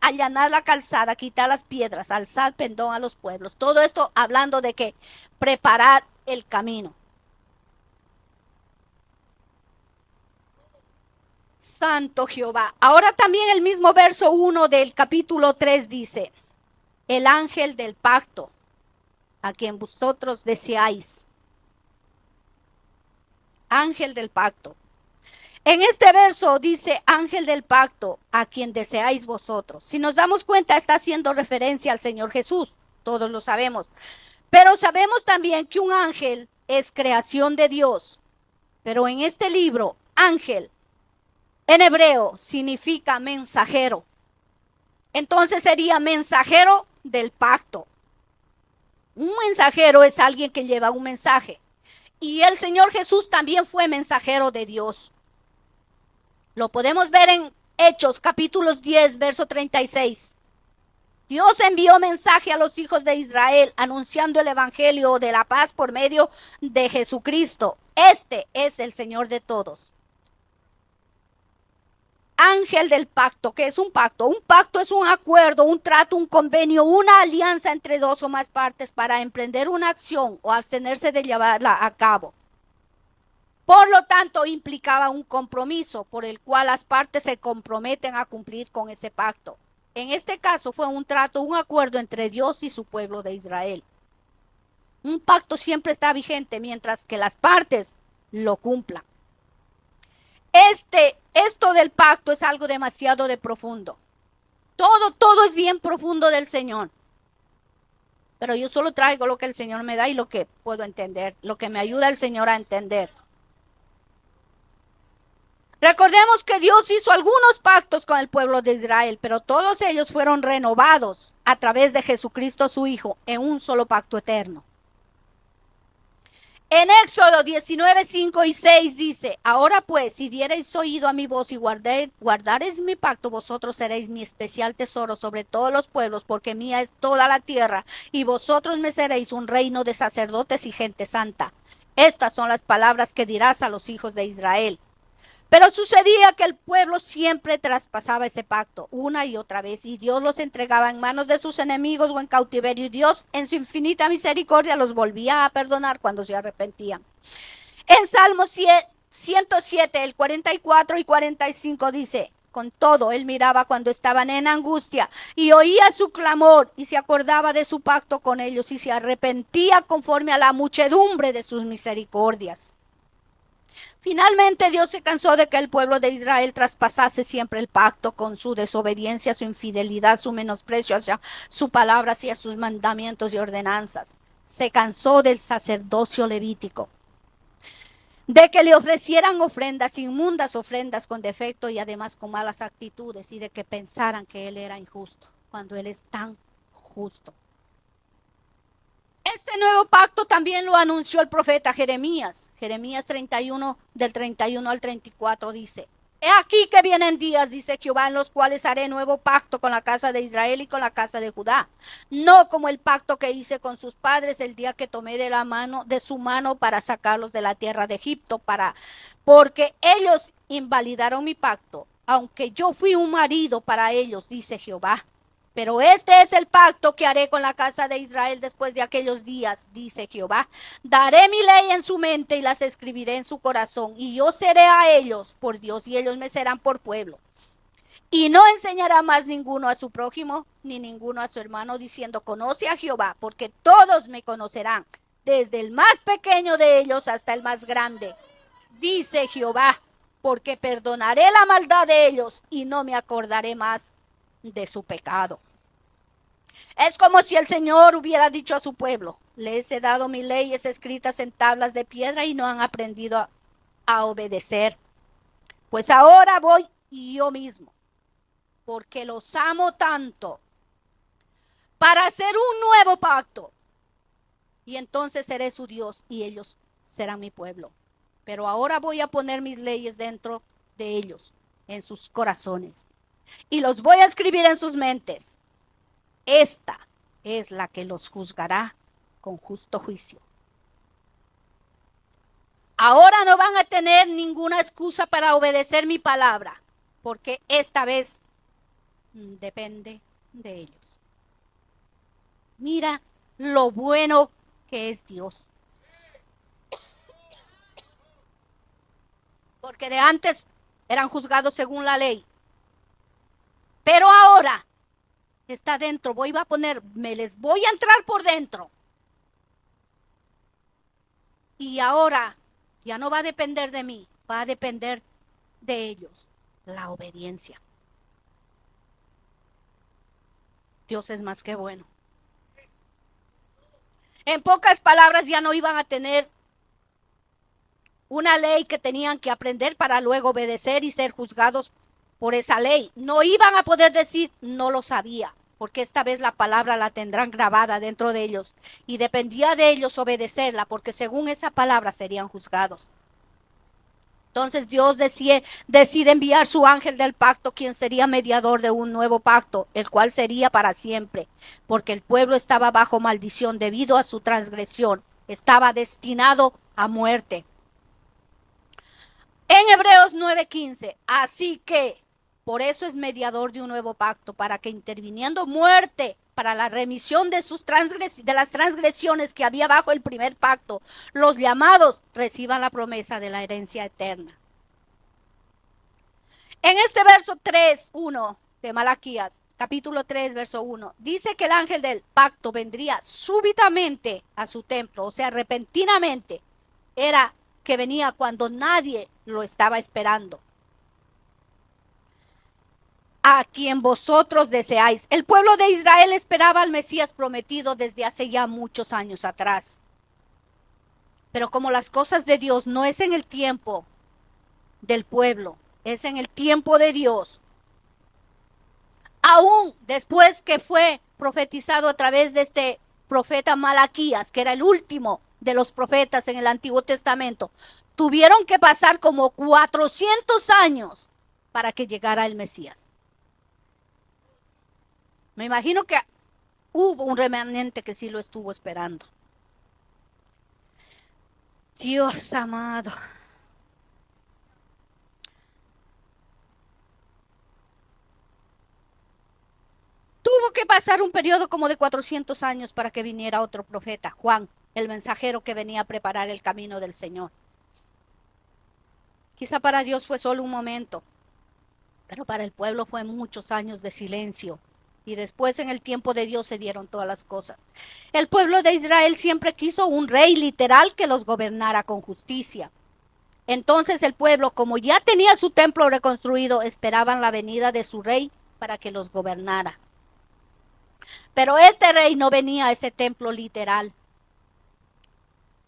la calzada, quitar las piedras, alzad pendón a los pueblos. Todo esto hablando de que preparar el camino. Santo Jehová. Ahora también el mismo verso 1 del capítulo 3 dice: el ángel del pacto, a quien vosotros deseáis. Ángel del pacto. En este verso dice ángel del pacto, a quien deseáis vosotros. Si nos damos cuenta, está haciendo referencia al Señor Jesús, todos lo sabemos. Pero sabemos también que un ángel es creación de Dios. Pero en este libro, ángel, en hebreo, significa mensajero. Entonces sería mensajero del pacto. Un mensajero es alguien que lleva un mensaje. Y el Señor Jesús también fue mensajero de Dios. Lo podemos ver en Hechos capítulos 10, verso 36. Dios envió mensaje a los hijos de Israel anunciando el evangelio de la paz por medio de Jesucristo. Este es el Señor de todos. Ángel del pacto. ¿Qué es un pacto? Un pacto es un acuerdo, un trato, un convenio, una alianza entre dos o más partes para emprender una acción o abstenerse de llevarla a cabo. Por lo tanto, implicaba un compromiso por el cual las partes se comprometen a cumplir con ese pacto. En este caso fue un trato, un acuerdo entre Dios y su pueblo de Israel. Un pacto siempre está vigente mientras que las partes lo cumplan. Esto del pacto es algo demasiado de profundo. Todo es bien profundo del Señor. Pero yo solo traigo lo que el Señor me da y lo que puedo entender, lo que me ayuda el Señor a entender. Recordemos que Dios hizo algunos pactos con el pueblo de Israel, pero todos ellos fueron renovados a través de Jesucristo su Hijo en un solo pacto eterno. En Éxodo 19, 5 y 6 dice: ahora pues, si diereis oído a mi voz y guardareis mi pacto, vosotros seréis mi especial tesoro sobre todos los pueblos, porque mía es toda la tierra, y vosotros me seréis un reino de sacerdotes y gente santa. Estas son las palabras que dirás a los hijos de Israel. Pero sucedía que el pueblo siempre traspasaba ese pacto una y otra vez, y Dios los entregaba en manos de sus enemigos o en cautiverio, y Dios en su infinita misericordia los volvía a perdonar cuando se arrepentían. En Salmo 107, el 44 y 45 dice: con todo, él miraba cuando estaban en angustia y oía su clamor y se acordaba de su pacto con ellos y se arrepentía conforme a la muchedumbre de sus misericordias. Finalmente Dios se cansó de que el pueblo de Israel traspasase siempre el pacto con su desobediencia, su infidelidad, su menosprecio hacia su palabra, hacia sus mandamientos y ordenanzas. Se cansó del sacerdocio levítico, de que le ofrecieran ofrendas inmundas, ofrendas con defecto y además con malas actitudes, y de que pensaran que él era injusto, cuando él es tan justo. Este nuevo pacto también lo anunció el profeta Jeremías. Jeremías 31, del 31 al 34 dice: he aquí que vienen días, dice Jehová, en los cuales haré nuevo pacto con la casa de Israel y con la casa de Judá, no como el pacto que hice con sus padres el día que tomé de su mano para sacarlos de la tierra de Egipto, porque ellos invalidaron mi pacto, aunque yo fui un marido para ellos, dice Jehová. Pero este es el pacto que haré con la casa de Israel después de aquellos días, dice Jehová. Daré mi ley en su mente y las escribiré en su corazón, y yo seré a ellos por Dios y ellos me serán por pueblo. Y no enseñará más ninguno a su prójimo, ni ninguno a su hermano, diciendo: conoce a Jehová, porque todos me conocerán, desde el más pequeño de ellos hasta el más grande, dice Jehová, porque perdonaré la maldad de ellos y no me acordaré más de su pecado. Es como si el Señor hubiera dicho a su pueblo: les he dado mis leyes escritas en tablas de piedra y no han aprendido a obedecer. Pues ahora voy yo mismo, porque los amo tanto, para hacer un nuevo pacto. Y entonces seré su Dios y ellos serán mi pueblo. Pero ahora voy a poner mis leyes dentro de ellos, en sus corazones, y los voy a escribir en sus mentes. Esta es la que los juzgará con justo juicio. Ahora no van a tener ninguna excusa para obedecer mi palabra, porque esta vez depende de ellos. Mira lo bueno que es Dios. Porque de antes eran juzgados según la ley, pero ahora está dentro. Me les voy a entrar por dentro. Y ahora ya no va a depender de mí, va a depender de ellos, la obediencia. Dios es más que bueno. En pocas palabras, ya no iban a tener una ley que tenían que aprender para luego obedecer y ser juzgados por esa ley. No iban a poder decir no lo sabía, porque esta vez la palabra la tendrán grabada dentro de ellos y dependía de ellos obedecerla, porque según esa palabra serían juzgados. Entonces Dios decide enviar su ángel del pacto, quien sería mediador de un nuevo pacto, el cual sería para siempre, porque el pueblo estaba bajo maldición debido a su transgresión, estaba destinado a muerte. En Hebreos 9:15, así que por eso es mediador de un nuevo pacto, para que interviniendo muerte para la remisión de las transgresiones que había bajo el primer pacto, los llamados reciban la promesa de la herencia eterna. En este verso 3:1 de Malaquías, capítulo 3, verso 1, dice que el ángel del pacto vendría súbitamente a su templo, o sea, repentinamente. Era que venía cuando nadie lo estaba esperando. A quien vosotros deseáis. El pueblo de Israel esperaba al Mesías prometido desde hace ya muchos años atrás. Pero como las cosas de Dios no es en el tiempo del pueblo, es en el tiempo de Dios. Aún después que fue profetizado a través de este profeta Malaquías, que era el último de los profetas en el Antiguo Testamento, tuvieron que pasar como 400 años para que llegara el Mesías. Me imagino que hubo un remanente que sí lo estuvo esperando. Dios amado. Tuvo que pasar un periodo como de 400 años para que viniera otro profeta, Juan, el mensajero que venía a preparar el camino del Señor. Quizá para Dios fue solo un momento, pero para el pueblo fue muchos años de silencio. Y después en el tiempo de Dios se dieron todas las cosas. El pueblo de Israel siempre quiso un rey literal que los gobernara con justicia. Entonces el pueblo, como ya tenía su templo reconstruido, esperaban la venida de su rey para que los gobernara. Pero este rey no venía a ese templo literal,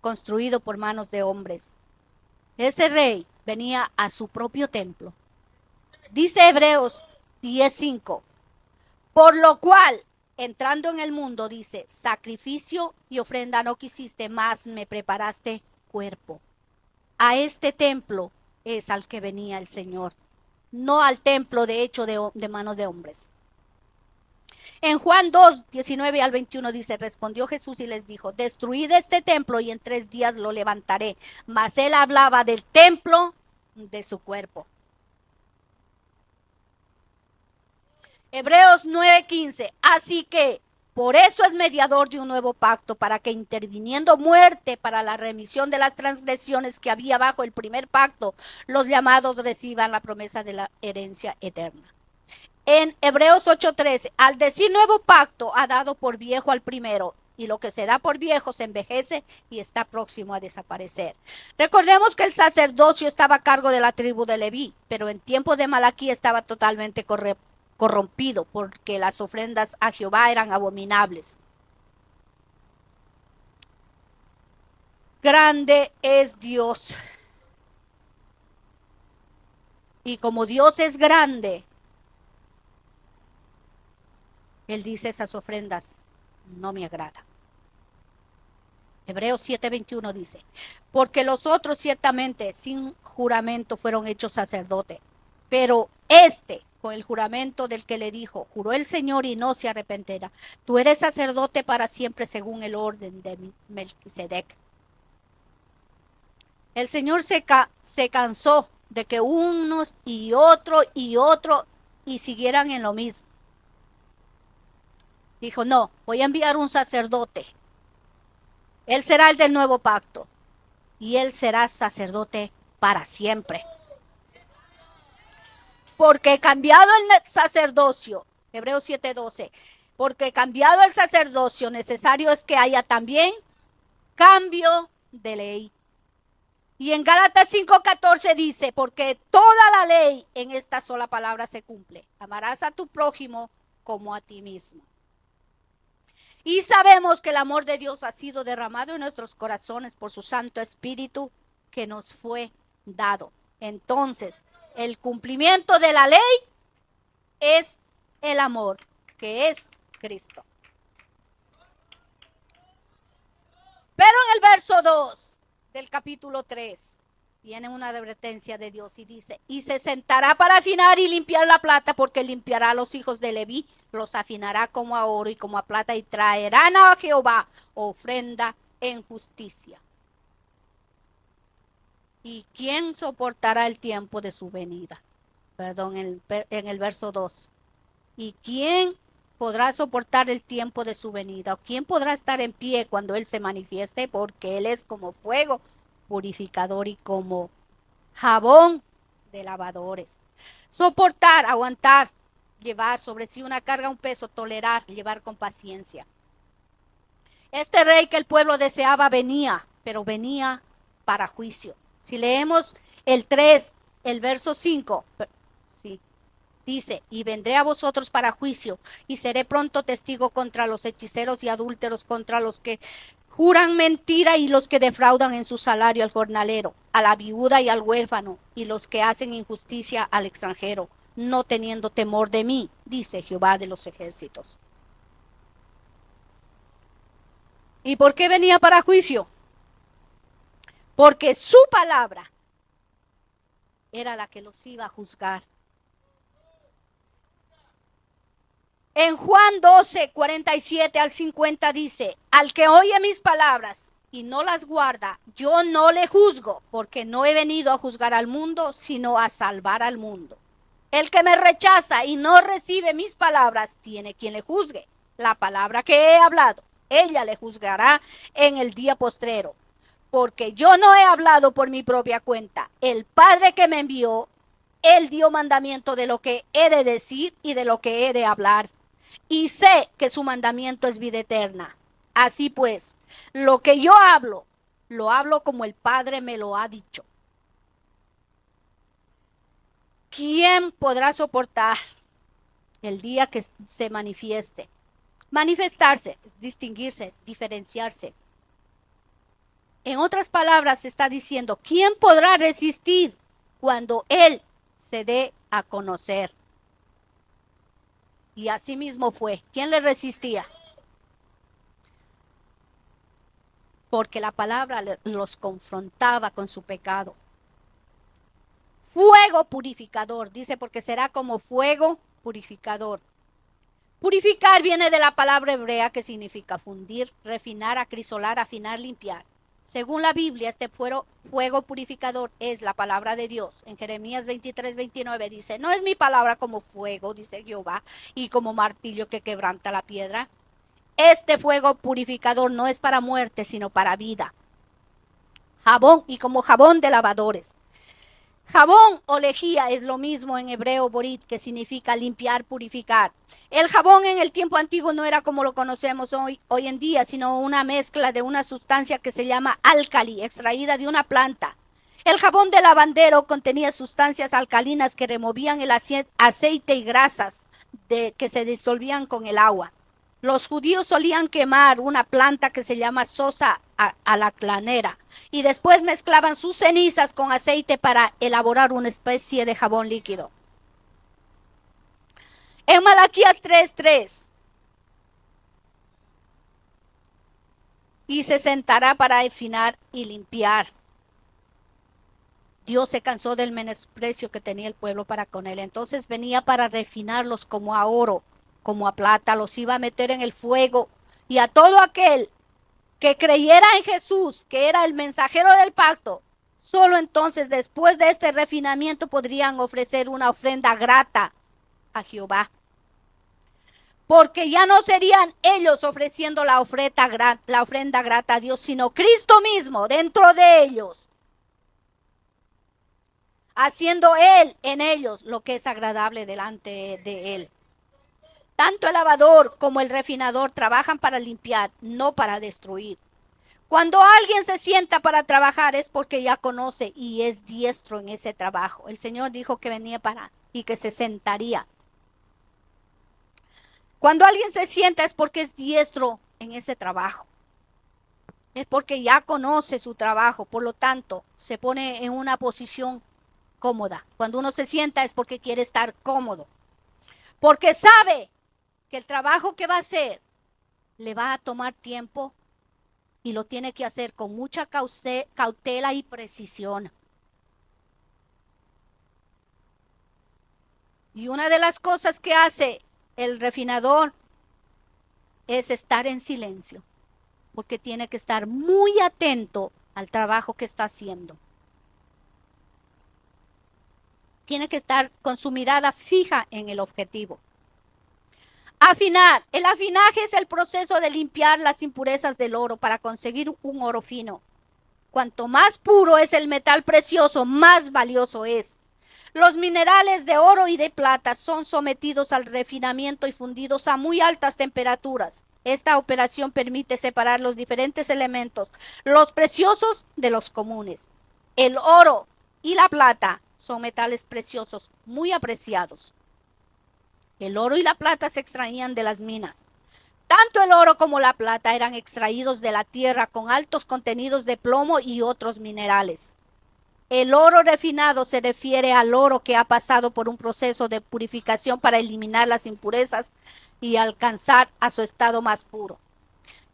construido por manos de hombres. Ese rey venía a su propio templo. Dice Hebreos 10:5. Por lo cual, entrando en el mundo, dice, sacrificio y ofrenda no quisiste, más me preparaste cuerpo. A este templo es al que venía el Señor, no al templo de hecho de manos de hombres. En Juan 2:19 al 21 dice, respondió Jesús y les dijo, destruid este templo y en 3 días lo levantaré. Mas él hablaba del templo de su cuerpo. Hebreos 9:15, así que por eso es mediador de un nuevo pacto, para que interviniendo muerte para la remisión de las transgresiones que había bajo el primer pacto, los llamados reciban la promesa de la herencia eterna. En Hebreos 8:13, al decir nuevo pacto, ha dado por viejo al primero, y lo que se da por viejo se envejece y está próximo a desaparecer. Recordemos que el sacerdocio estaba a cargo de la tribu de Leví, pero en tiempo de Malaquías estaba totalmente corrompido, porque las ofrendas a Jehová eran abominables. Grande es Dios. Y como Dios es grande, Él dice: esas ofrendas no me agradan. Hebreos 7:21 dice: porque los otros ciertamente sin juramento fueron hechos sacerdotes, pero con el juramento del que le dijo: juró el Señor y no se arrepentirá, tú eres sacerdote para siempre según el orden de Melquisedec. El Señor se cansó de que unos y otro y siguieran en lo mismo. Dijo: no, voy a enviar un sacerdote. Él será el del nuevo pacto y él será sacerdote para siempre. Porque cambiado el sacerdocio, Hebreos 7:12, porque cambiado el sacerdocio, necesario es que haya también cambio de ley. Y en Gálatas 5:14 dice: porque toda la ley en esta sola palabra se cumple: amarás a tu prójimo como a ti mismo. Y sabemos que el amor de Dios ha sido derramado en nuestros corazones por su Santo Espíritu que nos fue dado. Entonces, el cumplimiento de la ley es el amor, que es Cristo. Pero en el verso 2 del capítulo 3 viene una advertencia de Dios y dice: y se sentará para afinar y limpiar la plata, porque limpiará a los hijos de Leví, los afinará como a oro y como a plata, y traerán a Jehová ofrenda en justicia. ¿Y quién soportará el tiempo de su venida? Perdón, en el verso 2. ¿Y quién podrá soportar el tiempo de su venida? ¿O quién podrá estar en pie cuando Él se manifieste? Porque Él es como fuego purificador y como jabón de lavadores. Soportar, aguantar, llevar sobre sí una carga, un peso, tolerar, llevar con paciencia. Este rey que el pueblo deseaba venía, pero venía para juicio. Si leemos el 3, el verso 5, sí, dice: y vendré a vosotros para juicio, y seré pronto testigo contra los hechiceros y adúlteros, contra los que juran mentira y los que defraudan en su salario al jornalero, a la viuda y al huérfano, y los que hacen injusticia al extranjero, no teniendo temor de mí, dice Jehová de los ejércitos. ¿Y por qué venía para juicio? Porque su palabra era la que los iba a juzgar. En Juan 12, 47 al 50 dice: al que oye mis palabras y no las guarda, yo no le juzgo, porque no he venido a juzgar al mundo, sino a salvar al mundo. El que me rechaza y no recibe mis palabras, tiene quien le juzgue. La palabra que he hablado, ella le juzgará en el día postrero. Porque yo no he hablado por mi propia cuenta. El Padre que me envió, Él dio mandamiento de lo que he de decir y de lo que he de hablar. Y sé que su mandamiento es vida eterna. Así pues, lo que yo hablo, lo hablo como el Padre me lo ha dicho. ¿Quién podrá soportar el día que se manifieste? Manifestarse, distinguirse, diferenciarse. En otras palabras, está diciendo: ¿quién podrá resistir cuando Él se dé a conocer? Y así mismo fue. ¿Quién le resistía? Porque la palabra los confrontaba con su pecado. Fuego purificador, dice, porque será como fuego purificador. Purificar viene de la palabra hebrea que significa fundir, refinar, acrisolar, afinar, limpiar. Según la Biblia, este fuego purificador es la palabra de Dios. En Jeremías 23:29 dice: no es mi palabra como fuego, dice Jehová, y como martillo que quebranta la piedra. Este fuego purificador no es para muerte, sino para vida. Jabón, y como jabón de lavadores. Jabón o lejía es lo mismo en hebreo borit, que significa limpiar, purificar. El jabón en el tiempo antiguo no era como lo conocemos hoy en día, sino una mezcla de una sustancia que se llama álcali, extraída de una planta. El jabón de lavandero contenía sustancias alcalinas que removían el aceite y grasas que se disolvían con el agua. Los judíos solían quemar una planta que se llama sosa alaclanera y después mezclaban sus cenizas con aceite para elaborar una especie de jabón líquido. En Malaquías 3:3, y se sentará para afinar y limpiar. Dios se cansó del menosprecio que tenía el pueblo para con él. Entonces venía para refinarlos como a oro, como a plata. Los iba a meter en el fuego. Y a todo aquel que creyera en Jesús, que era el mensajero del pacto, solo entonces después de este refinamiento podrían ofrecer una ofrenda grata a Jehová. Porque ya no serían ellos ofreciendo la ofrenda grata a Dios, sino Cristo mismo dentro de ellos, haciendo Él en ellos lo que es agradable delante de Él. Tanto el lavador como el refinador trabajan para limpiar, no para destruir. Cuando alguien se sienta para trabajar es porque ya conoce y es diestro en ese trabajo. El Señor dijo que venía y que se sentaría. Cuando alguien se sienta es porque es diestro en ese trabajo. Es porque ya conoce su trabajo, por lo tanto, se pone en una posición cómoda. Cuando uno se sienta es porque quiere estar cómodo. Porque sabe que el trabajo que va a hacer le va a tomar tiempo y lo tiene que hacer con mucha cautela y precisión. Y una de las cosas que hace el refinador es estar en silencio, porque tiene que estar muy atento al trabajo que está haciendo. Tiene que estar con su mirada fija en el objetivo. Afinar. El afinaje es el proceso de limpiar las impurezas del oro para conseguir un oro fino. Cuanto más puro es el metal precioso, más valioso es. Los minerales de oro y de plata son sometidos al refinamiento y fundidos a muy altas temperaturas. Esta operación permite separar los diferentes elementos, los preciosos de los comunes. El oro y la plata son metales preciosos muy apreciados. El oro y la plata se extraían de las minas. Tanto el oro como la plata eran extraídos de la tierra con altos contenidos de plomo y otros minerales. El oro refinado se refiere al oro que ha pasado por un proceso de purificación para eliminar las impurezas y alcanzar a su estado más puro.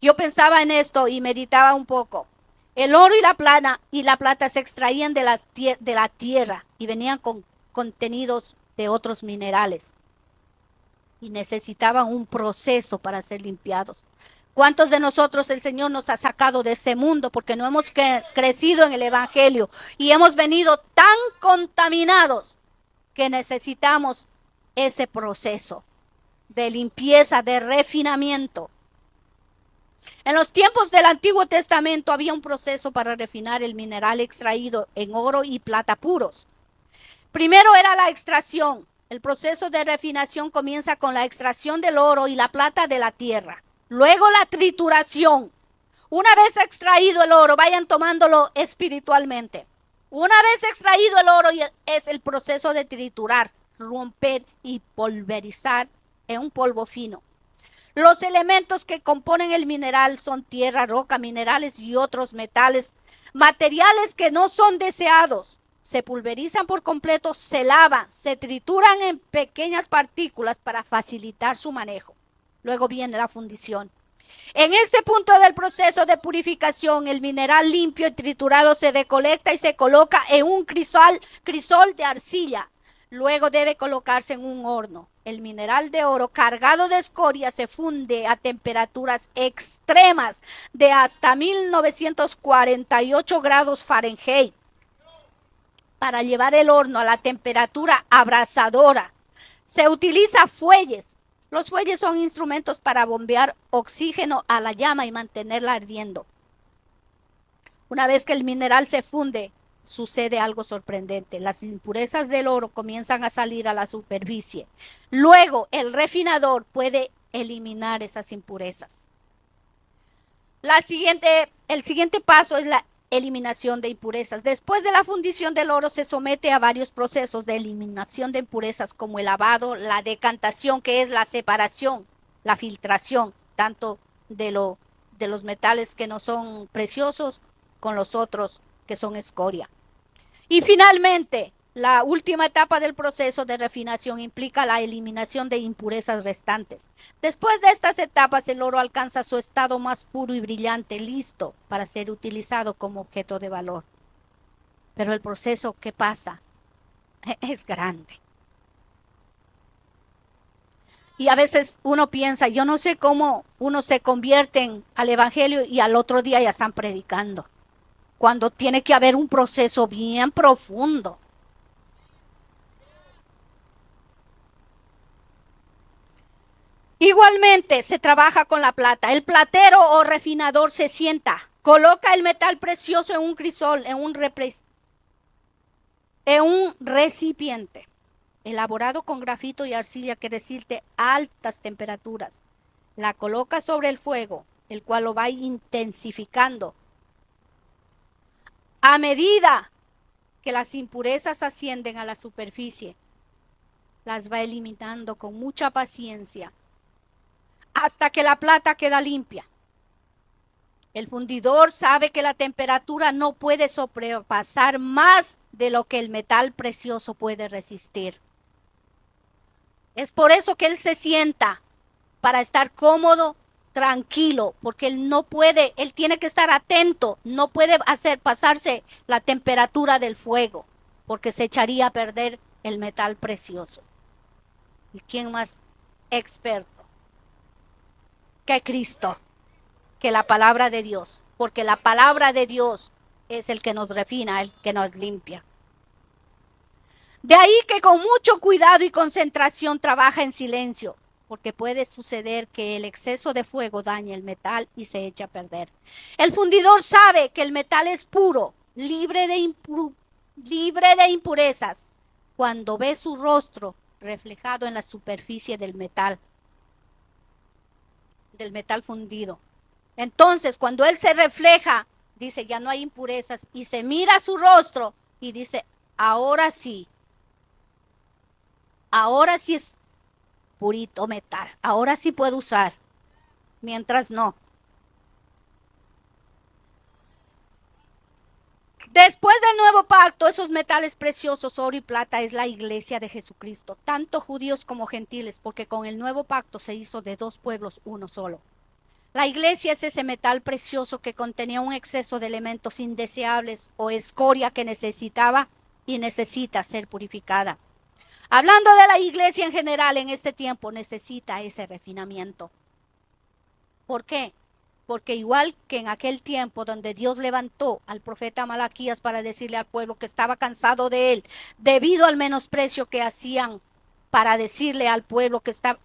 Yo pensaba en esto y meditaba un poco. El oro y la plata se extraían de la tierra y venían con contenidos de otros minerales. Y necesitaban un proceso para ser limpiados. ¿Cuántos de nosotros el Señor nos ha sacado de ese mundo porque no hemos crecido en el Evangelio y hemos venido tan contaminados que necesitamos ese proceso de limpieza, de refinamiento? En los tiempos del Antiguo Testamento había un proceso para refinar el mineral extraído en oro y plata puros. Primero era la extracción. El proceso de refinación comienza con la extracción del oro y la plata de la tierra. Luego la trituración. Una vez extraído el oro, vayan tomándolo espiritualmente. Una vez extraído el oro es el proceso de triturar, romper y pulverizar en un polvo fino. Los elementos que componen el mineral son tierra, roca, minerales y otros metales, materiales que no son deseados. Se pulverizan por completo, se lavan, se trituran en pequeñas partículas para facilitar su manejo. Luego viene la fundición. En este punto del proceso de purificación, el mineral limpio y triturado se recolecta y se coloca en un crisol de arcilla. Luego debe colocarse en un horno. El mineral de oro cargado de escoria se funde a temperaturas extremas de hasta 1948 grados Fahrenheit para llevar el horno a la temperatura abrasadora. Se utiliza fuelles. Los fuelles son instrumentos para bombear oxígeno a la llama y mantenerla ardiendo. Una vez que el mineral se funde, sucede algo sorprendente. Las impurezas del oro comienzan a salir a la superficie. Luego, el refinador puede eliminar esas impurezas. El siguiente paso es eliminación de impurezas. Después de la fundición del oro se somete a varios procesos de eliminación de impurezas como el lavado, la decantación, que es la separación, la filtración, tanto de los metales que no son preciosos con los otros que son escoria. Y finalmente, la última etapa del proceso de refinación implica la eliminación de impurezas restantes. Después de estas etapas, el oro alcanza su estado más puro y brillante, listo para ser utilizado como objeto de valor. Pero el proceso que pasa es grande. Y a veces uno piensa, yo no sé cómo uno se convierte al evangelio y al otro día ya están predicando, cuando tiene que haber un proceso bien profundo. Igualmente se trabaja con la plata. El platero o refinador se sienta, coloca el metal precioso en un crisol, en un recipiente elaborado con grafito y arcilla que resiste altas temperaturas. La coloca sobre el fuego, el cual lo va intensificando. A medida que las impurezas ascienden a la superficie, las va eliminando con mucha paciencia hasta que la plata queda limpia. El fundidor sabe que la temperatura no puede sobrepasar más de lo que el metal precioso puede resistir. Es por eso que él se sienta, para estar cómodo, tranquilo, porque él no puede, él tiene que estar atento, no puede pasarse la temperatura del fuego, porque se echaría a perder el metal precioso. ¿Y quién más experto que Cristo? Que la palabra de Dios, porque la palabra de Dios es el que nos refina, el que nos limpia. De ahí que con mucho cuidado y concentración trabaja en silencio, porque puede suceder que el exceso de fuego dañe el metal y se eche a perder. El fundidor sabe que el metal es puro, libre de impurezas, cuando ve su rostro reflejado en la superficie del metal fundido. Entonces, cuando él se refleja, dice, ya no hay impurezas, y se mira su rostro y dice, ahora sí es purito metal, ahora sí puedo usar, mientras no. Después del nuevo pacto, esos metales preciosos, oro y plata, es la iglesia de Jesucristo, tanto judíos como gentiles, porque con el nuevo pacto se hizo de dos pueblos uno solo. La iglesia es ese metal precioso que contenía un exceso de elementos indeseables o escoria que necesitaba y necesita ser purificada. Hablando de la iglesia en general en este tiempo, necesita ese refinamiento. ¿Por qué? Porque igual que en aquel tiempo donde Dios levantó al profeta Malaquías para decirle al pueblo que estaba cansado de él, debido al menosprecio que hacían para decirle al pueblo que estaba,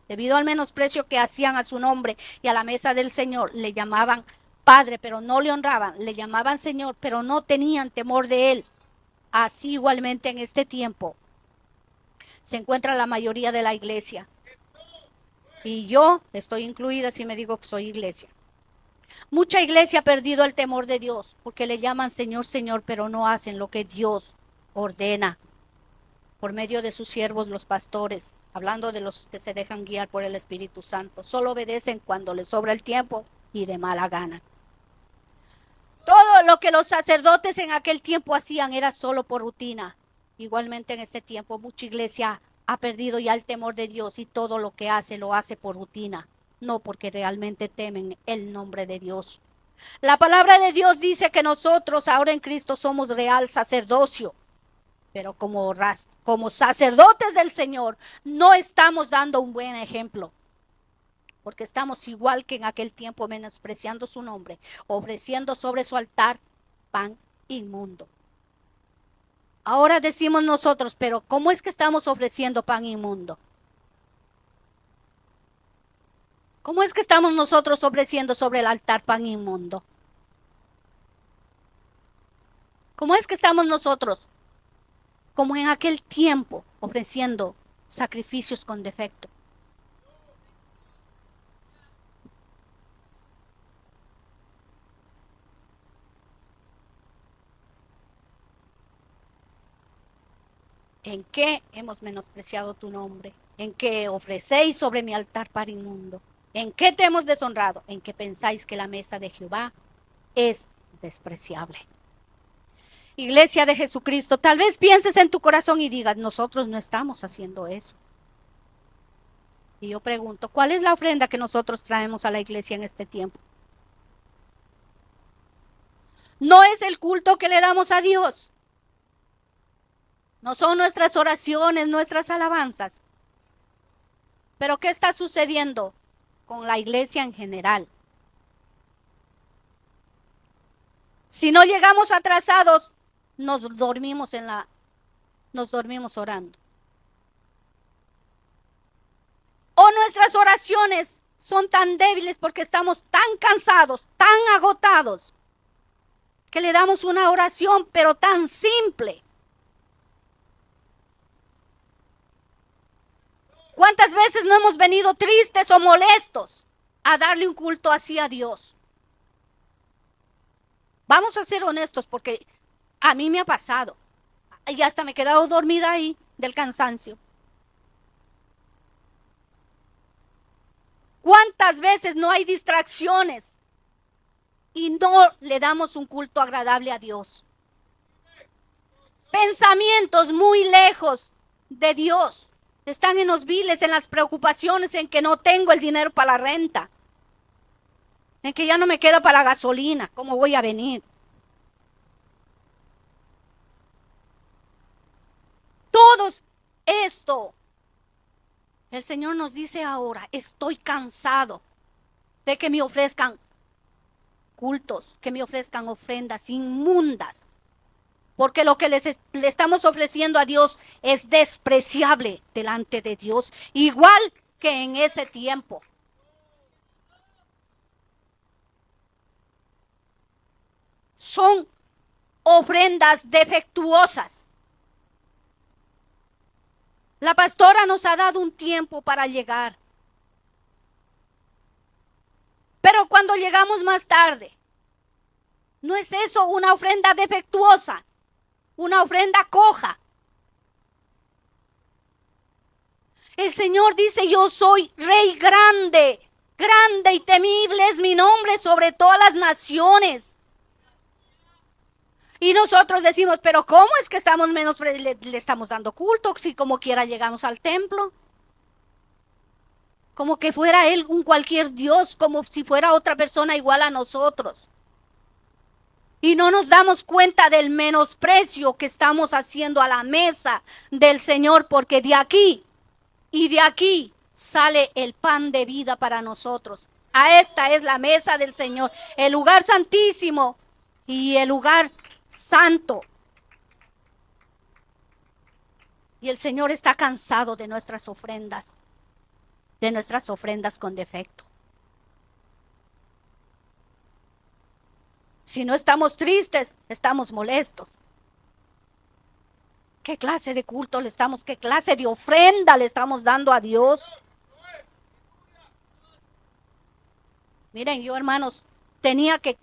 debido al menosprecio que hacían a su nombre y a la mesa del Señor, le llamaban Padre, pero no le honraban, le llamaban Señor, pero no tenían temor de él. Así igualmente en este tiempo se encuentra la mayoría de la iglesia. Y yo estoy incluida si me digo que soy iglesia. Mucha iglesia ha perdido el temor de Dios porque le llaman Señor, Señor, pero no hacen lo que Dios ordena por medio de sus siervos, los pastores, hablando de los que se dejan guiar por el Espíritu Santo. Solo obedecen cuando les sobra el tiempo y de mala gana. Todo lo que los sacerdotes en aquel tiempo hacían era solo por rutina. Igualmente en este tiempo mucha iglesia ha perdido ya el temor de Dios y todo lo que hace lo hace por rutina, no porque realmente temen el nombre de Dios. La palabra de Dios dice que nosotros ahora en Cristo somos real sacerdocio, pero como sacerdotes del Señor no estamos dando un buen ejemplo, porque estamos igual que en aquel tiempo menospreciando su nombre, ofreciendo sobre su altar pan inmundo. Ahora decimos nosotros, pero ¿cómo es que estamos ofreciendo pan inmundo? ¿Cómo es que estamos nosotros ofreciendo sobre el altar pan inmundo? ¿Cómo es que estamos nosotros, como en aquel tiempo, ofreciendo sacrificios con defecto? ¿En qué hemos menospreciado tu nombre? ¿En qué ofrecéis sobre mi altar para inmundo? ¿En qué te hemos deshonrado? ¿En qué pensáis que la mesa de Jehová es despreciable? Iglesia de Jesucristo, tal vez pienses en tu corazón y digas, nosotros no estamos haciendo eso. Y yo pregunto, ¿cuál es la ofrenda que nosotros traemos a la iglesia en este tiempo? No es el culto que le damos a Dios. No son nuestras oraciones, nuestras alabanzas. Pero ¿qué está sucediendo con la iglesia en general? Si no llegamos atrasados, nos dormimos orando. O nuestras oraciones son tan débiles porque estamos tan cansados, tan agotados, que le damos una oración pero tan simple. ¿Cuántas veces no hemos venido tristes o molestos a darle un culto así a Dios? Vamos a ser honestos porque a mí me ha pasado. Y hasta me he quedado dormida ahí del cansancio. ¿Cuántas veces no hay distracciones y no le damos un culto agradable a Dios? Pensamientos muy lejos de Dios. Están en los viles, en las preocupaciones, en que no tengo el dinero para la renta, en que ya no me queda para la gasolina, ¿cómo voy a venir? Todo esto, el Señor nos dice ahora, estoy cansado de que me ofrezcan cultos, que me ofrezcan ofrendas inmundas, porque lo que le estamos ofreciendo a Dios es despreciable delante de Dios, igual que en ese tiempo. Son ofrendas defectuosas. La pastora nos ha dado un tiempo para llegar. Pero cuando llegamos más tarde, ¿no es eso una ofrenda defectuosa? Una ofrenda coja. El Señor dice, yo soy Rey grande, grande y temible es mi nombre sobre todas las naciones. Y nosotros decimos, pero ¿cómo es que estamos le estamos dando culto si como quiera llegamos al templo? Como que fuera Él un cualquier Dios, como si fuera otra persona igual a nosotros. Y no nos damos cuenta del menosprecio que estamos haciendo a la mesa del Señor, porque de aquí y de aquí sale el pan de vida para nosotros. A esta es la mesa del Señor, el lugar santísimo y el lugar santo. Y el Señor está cansado de nuestras ofrendas con defecto. Si no estamos tristes, estamos molestos. ¿Qué clase de culto qué clase de ofrenda le estamos dando a Dios? Miren, yo, hermanos, tenía que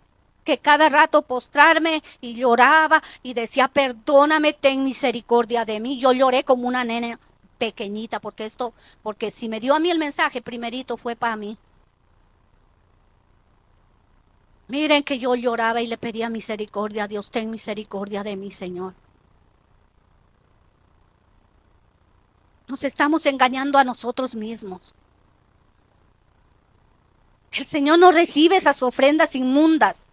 cada rato postrarme y lloraba y decía, perdóname, ten misericordia de mí. Yo lloré como una nena pequeñita porque si me dio a mí el mensaje, primerito fue para mí. Miren que yo lloraba y le pedía misericordia a Dios, ten misericordia de mí, Señor. Nos estamos engañando a nosotros mismos. El Señor no recibe esas ofrendas inmundas.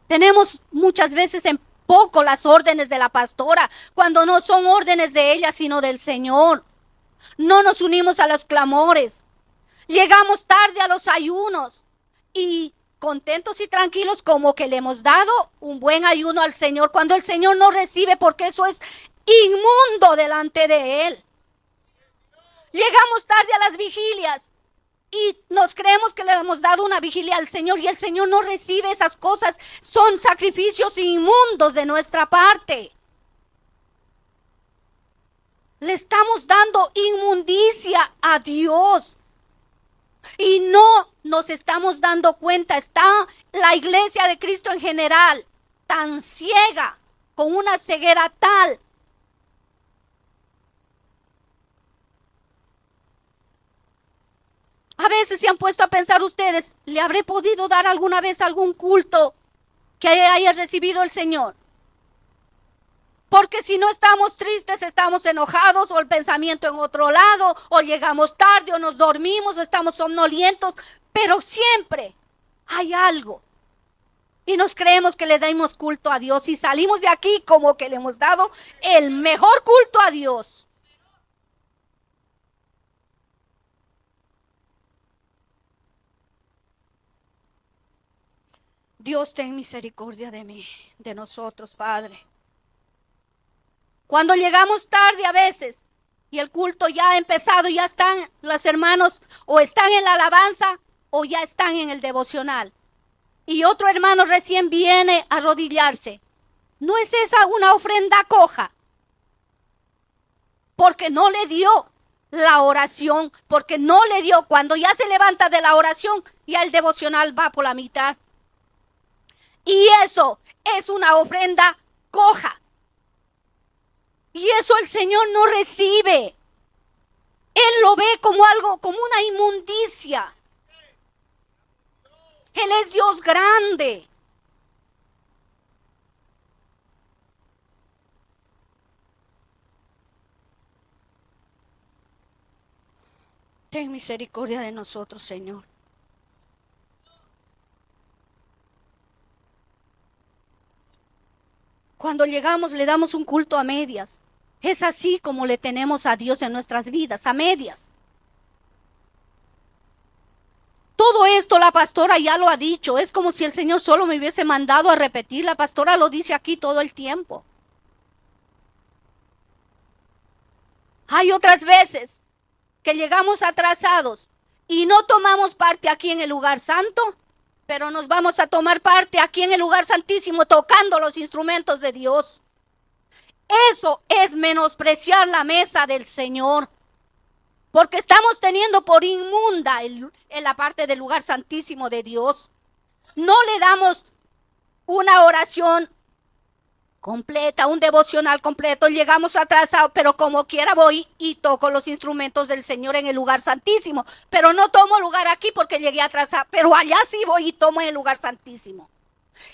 Tenemos muchas veces en poco las órdenes de la pastora, cuando no son órdenes de ella, sino del Señor. No nos unimos a los clamores. Llegamos tarde a los ayunos y contentos y tranquilos como que le hemos dado un buen ayuno al Señor, cuando el Señor no recibe porque eso es inmundo delante de Él. Llegamos tarde a las vigilias y nos creemos que le hemos dado una vigilia al Señor y el Señor no recibe esas cosas. Son sacrificios inmundos de nuestra parte. Le estamos dando inmundicia a Dios. Y no nos estamos dando cuenta. Está la iglesia de Cristo en general tan ciega, con una ceguera tal, A veces se han puesto a pensar ustedes, ¿le habré podido dar alguna vez algún culto que haya recibido el Señor? Porque si no estamos tristes, estamos enojados, o el pensamiento en otro lado, o llegamos tarde, o nos dormimos, o estamos somnolientos, pero siempre hay algo. Y nos creemos que le damos culto a Dios y salimos de aquí como que le hemos dado el mejor culto a Dios. Dios, ten misericordia de mí, de nosotros, Padre. Cuando llegamos tarde a veces y el culto ya ha empezado, ya están los hermanos o están en la alabanza o ya están en el devocional. Y otro hermano recién viene a arrodillarse. ¿No es esa una ofrenda coja? Porque no le dio la oración, porque no le dio, cuando ya se levanta de la oración, ya el devocional va por la mitad. Y eso es una ofrenda coja. Y eso el Señor no recibe. Él lo ve como algo, como una inmundicia. Él es Dios grande. Ten misericordia de nosotros, Señor. Cuando llegamos le damos un culto a medias. Es así como le tenemos a Dios en nuestras vidas, a medias. Todo esto la pastora ya lo ha dicho. Es como si el Señor solo me hubiese mandado a repetir. La pastora lo dice aquí todo el tiempo. Hay otras veces que llegamos atrasados y no tomamos parte aquí en el lugar santo, pero nos vamos a tomar parte aquí en el lugar santísimo tocando los instrumentos de Dios. Eso es menospreciar la mesa del Señor, porque estamos teniendo por inmunda en la parte del lugar santísimo de Dios. No le damos una oración completa, un devocional completo, llegamos atrasados, pero como quiera voy y toco los instrumentos del Señor en el lugar santísimo, pero no tomo lugar aquí porque llegué atrasado, pero allá sí voy y tomo en el lugar santísimo.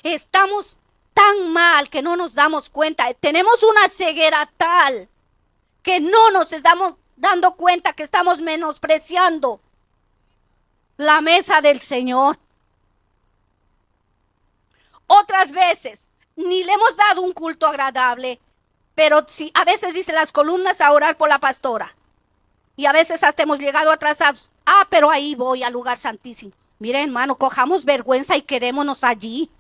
Estamos tan mal que no nos damos cuenta, tenemos una ceguera tal que no nos estamos dando cuenta que estamos menospreciando la mesa del Señor. Otras veces ni le hemos dado un culto agradable, pero sí, a veces dice las columnas a orar por la pastora. Y a veces hasta hemos llegado atrasados. Ah, pero ahí voy al lugar santísimo. Mire, hermano, cojamos vergüenza y quedémonos allí.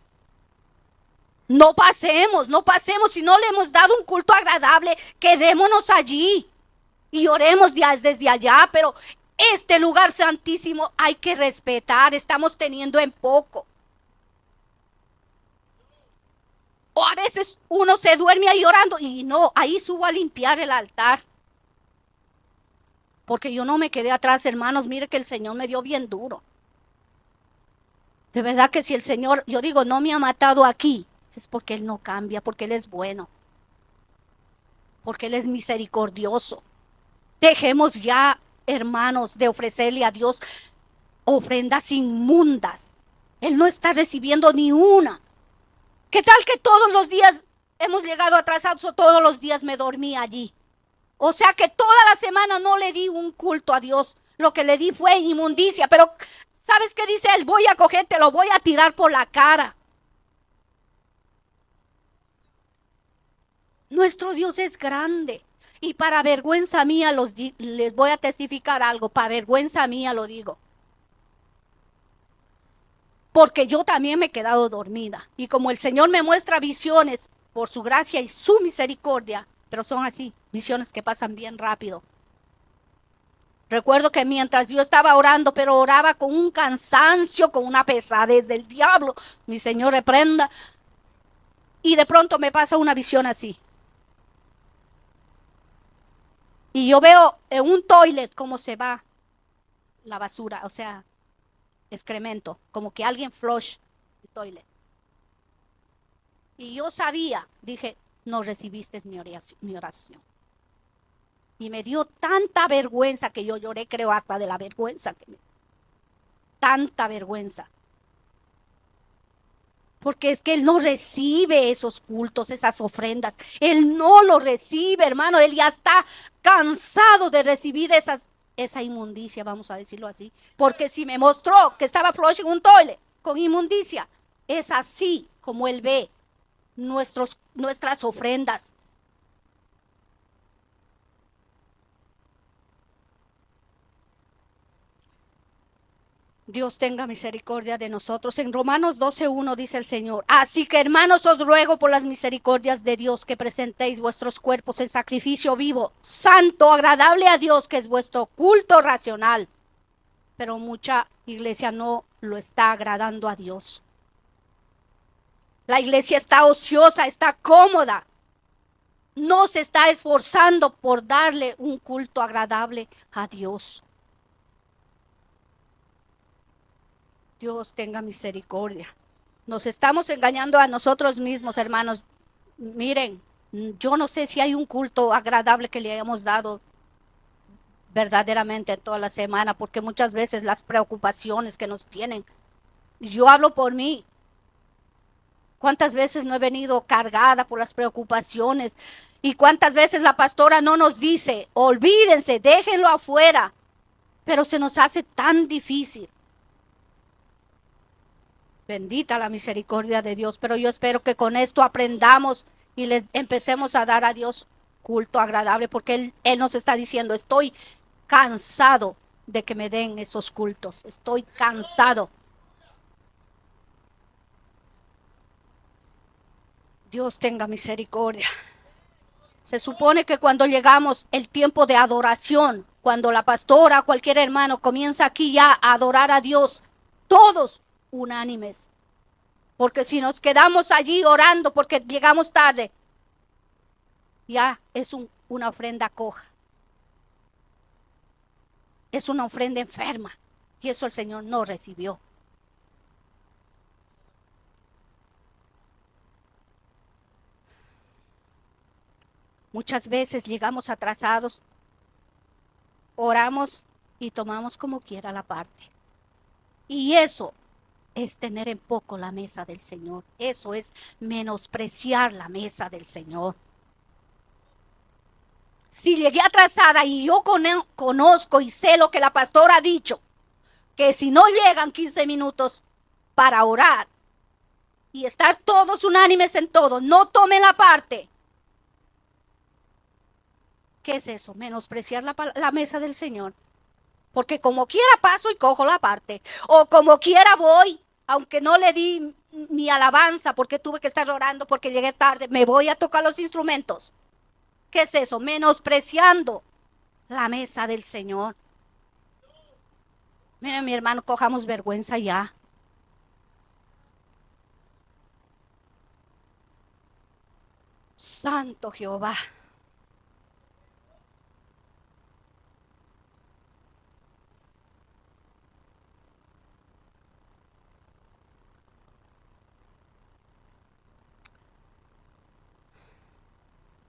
No pasemos si no le hemos dado un culto agradable, quedémonos allí y oremos desde allá, pero este lugar santísimo hay que respetar, estamos teniendo en poco. O a veces uno se duerme ahí orando y no, ahí subo a limpiar el altar. Porque yo no me quedé atrás, hermanos, mire que el Señor me dio bien duro. De verdad que si el Señor, yo digo, no me ha matado aquí, es porque Él no cambia, porque Él es bueno. Porque Él es misericordioso. Dejemos ya, hermanos, de ofrecerle a Dios ofrendas inmundas. Él no está recibiendo ni una. ¿Qué tal que todos los días hemos llegado atrasados o todos los días me dormí allí? O sea que toda la semana no le di un culto a Dios. Lo que le di fue inmundicia. Pero ¿sabes qué dice Él? Voy a coger, te lo voy a tirar por la cara. Nuestro Dios es grande. Y para vergüenza mía les voy a testificar algo. Para vergüenza mía lo digo. Porque yo también me he quedado dormida. Y como el Señor me muestra visiones por su gracia y su misericordia, pero son así, visiones que pasan bien rápido. Recuerdo que mientras yo estaba orando, pero oraba con un cansancio, con una pesadez del diablo, mi Señor reprenda, y de pronto me pasa una visión así. Y yo veo en un toilet cómo se va la basura, o sea, excremento, como que alguien flush el toilet. Y yo sabía, dije, no recibiste mi oración. Y me dio tanta vergüenza que yo lloré, creo, hasta de la vergüenza. tanta vergüenza. Porque es que Él no recibe esos cultos, esas ofrendas. Él no lo recibe, hermano. Él ya está cansado de recibir esa inmundicia, vamos a decirlo así. Porque si me mostró que estaba flushing un toilet con inmundicia, es así como Él ve nuestras ofrendas. Dios tenga misericordia de nosotros. En Romanos 12:1 dice el Señor: así que, hermanos, os ruego por las misericordias de Dios que presentéis vuestros cuerpos en sacrificio vivo, santo, agradable a Dios, que es vuestro culto racional. Pero mucha iglesia no lo está agradando a Dios. La iglesia está ociosa, está cómoda. No se está esforzando por darle un culto agradable a Dios. Dios tenga misericordia. Nos estamos engañando a nosotros mismos, hermanos. Miren, yo no sé si hay un culto agradable que le hayamos dado verdaderamente toda la semana, porque muchas veces las preocupaciones que nos tienen. Yo hablo por mí. ¿Cuántas veces no he venido cargada por las preocupaciones? ¿Y cuántas veces la pastora no nos dice, olvídense, déjenlo afuera? Pero se nos hace tan difícil. Bendita la misericordia de Dios, pero yo espero que con esto aprendamos y le empecemos a dar a Dios culto agradable, porque Él nos está diciendo: estoy cansado de que me den esos cultos, estoy cansado. Dios tenga misericordia. Se supone que cuando llegamos el tiempo de adoración, cuando la pastora o cualquier hermano comienza aquí ya a adorar a Dios, todos unánimes. Porque si nos quedamos allí orando porque llegamos tarde, ya es una ofrenda coja. Es una ofrenda enferma. Y eso el Señor no recibió. Muchas veces llegamos atrasados, oramos y tomamos como quiera la parte. Y eso es tener en poco la mesa del Señor. Eso es menospreciar la mesa del Señor. Si llegué atrasada y yo conozco y sé lo que la pastora ha dicho, que si no llegan 15 minutos para orar y estar todos unánimes en todo, no tomen la parte. ¿Qué es eso? Menospreciar la mesa del Señor. Porque como quiera paso y cojo la parte. O como quiera voy, aunque no le di mi alabanza porque tuve que estar orando porque llegué tarde, me voy a tocar los instrumentos. ¿Qué es eso? Menospreciando la mesa del Señor. Miren, mi hermano, cojamos vergüenza ya. Santo Jehová.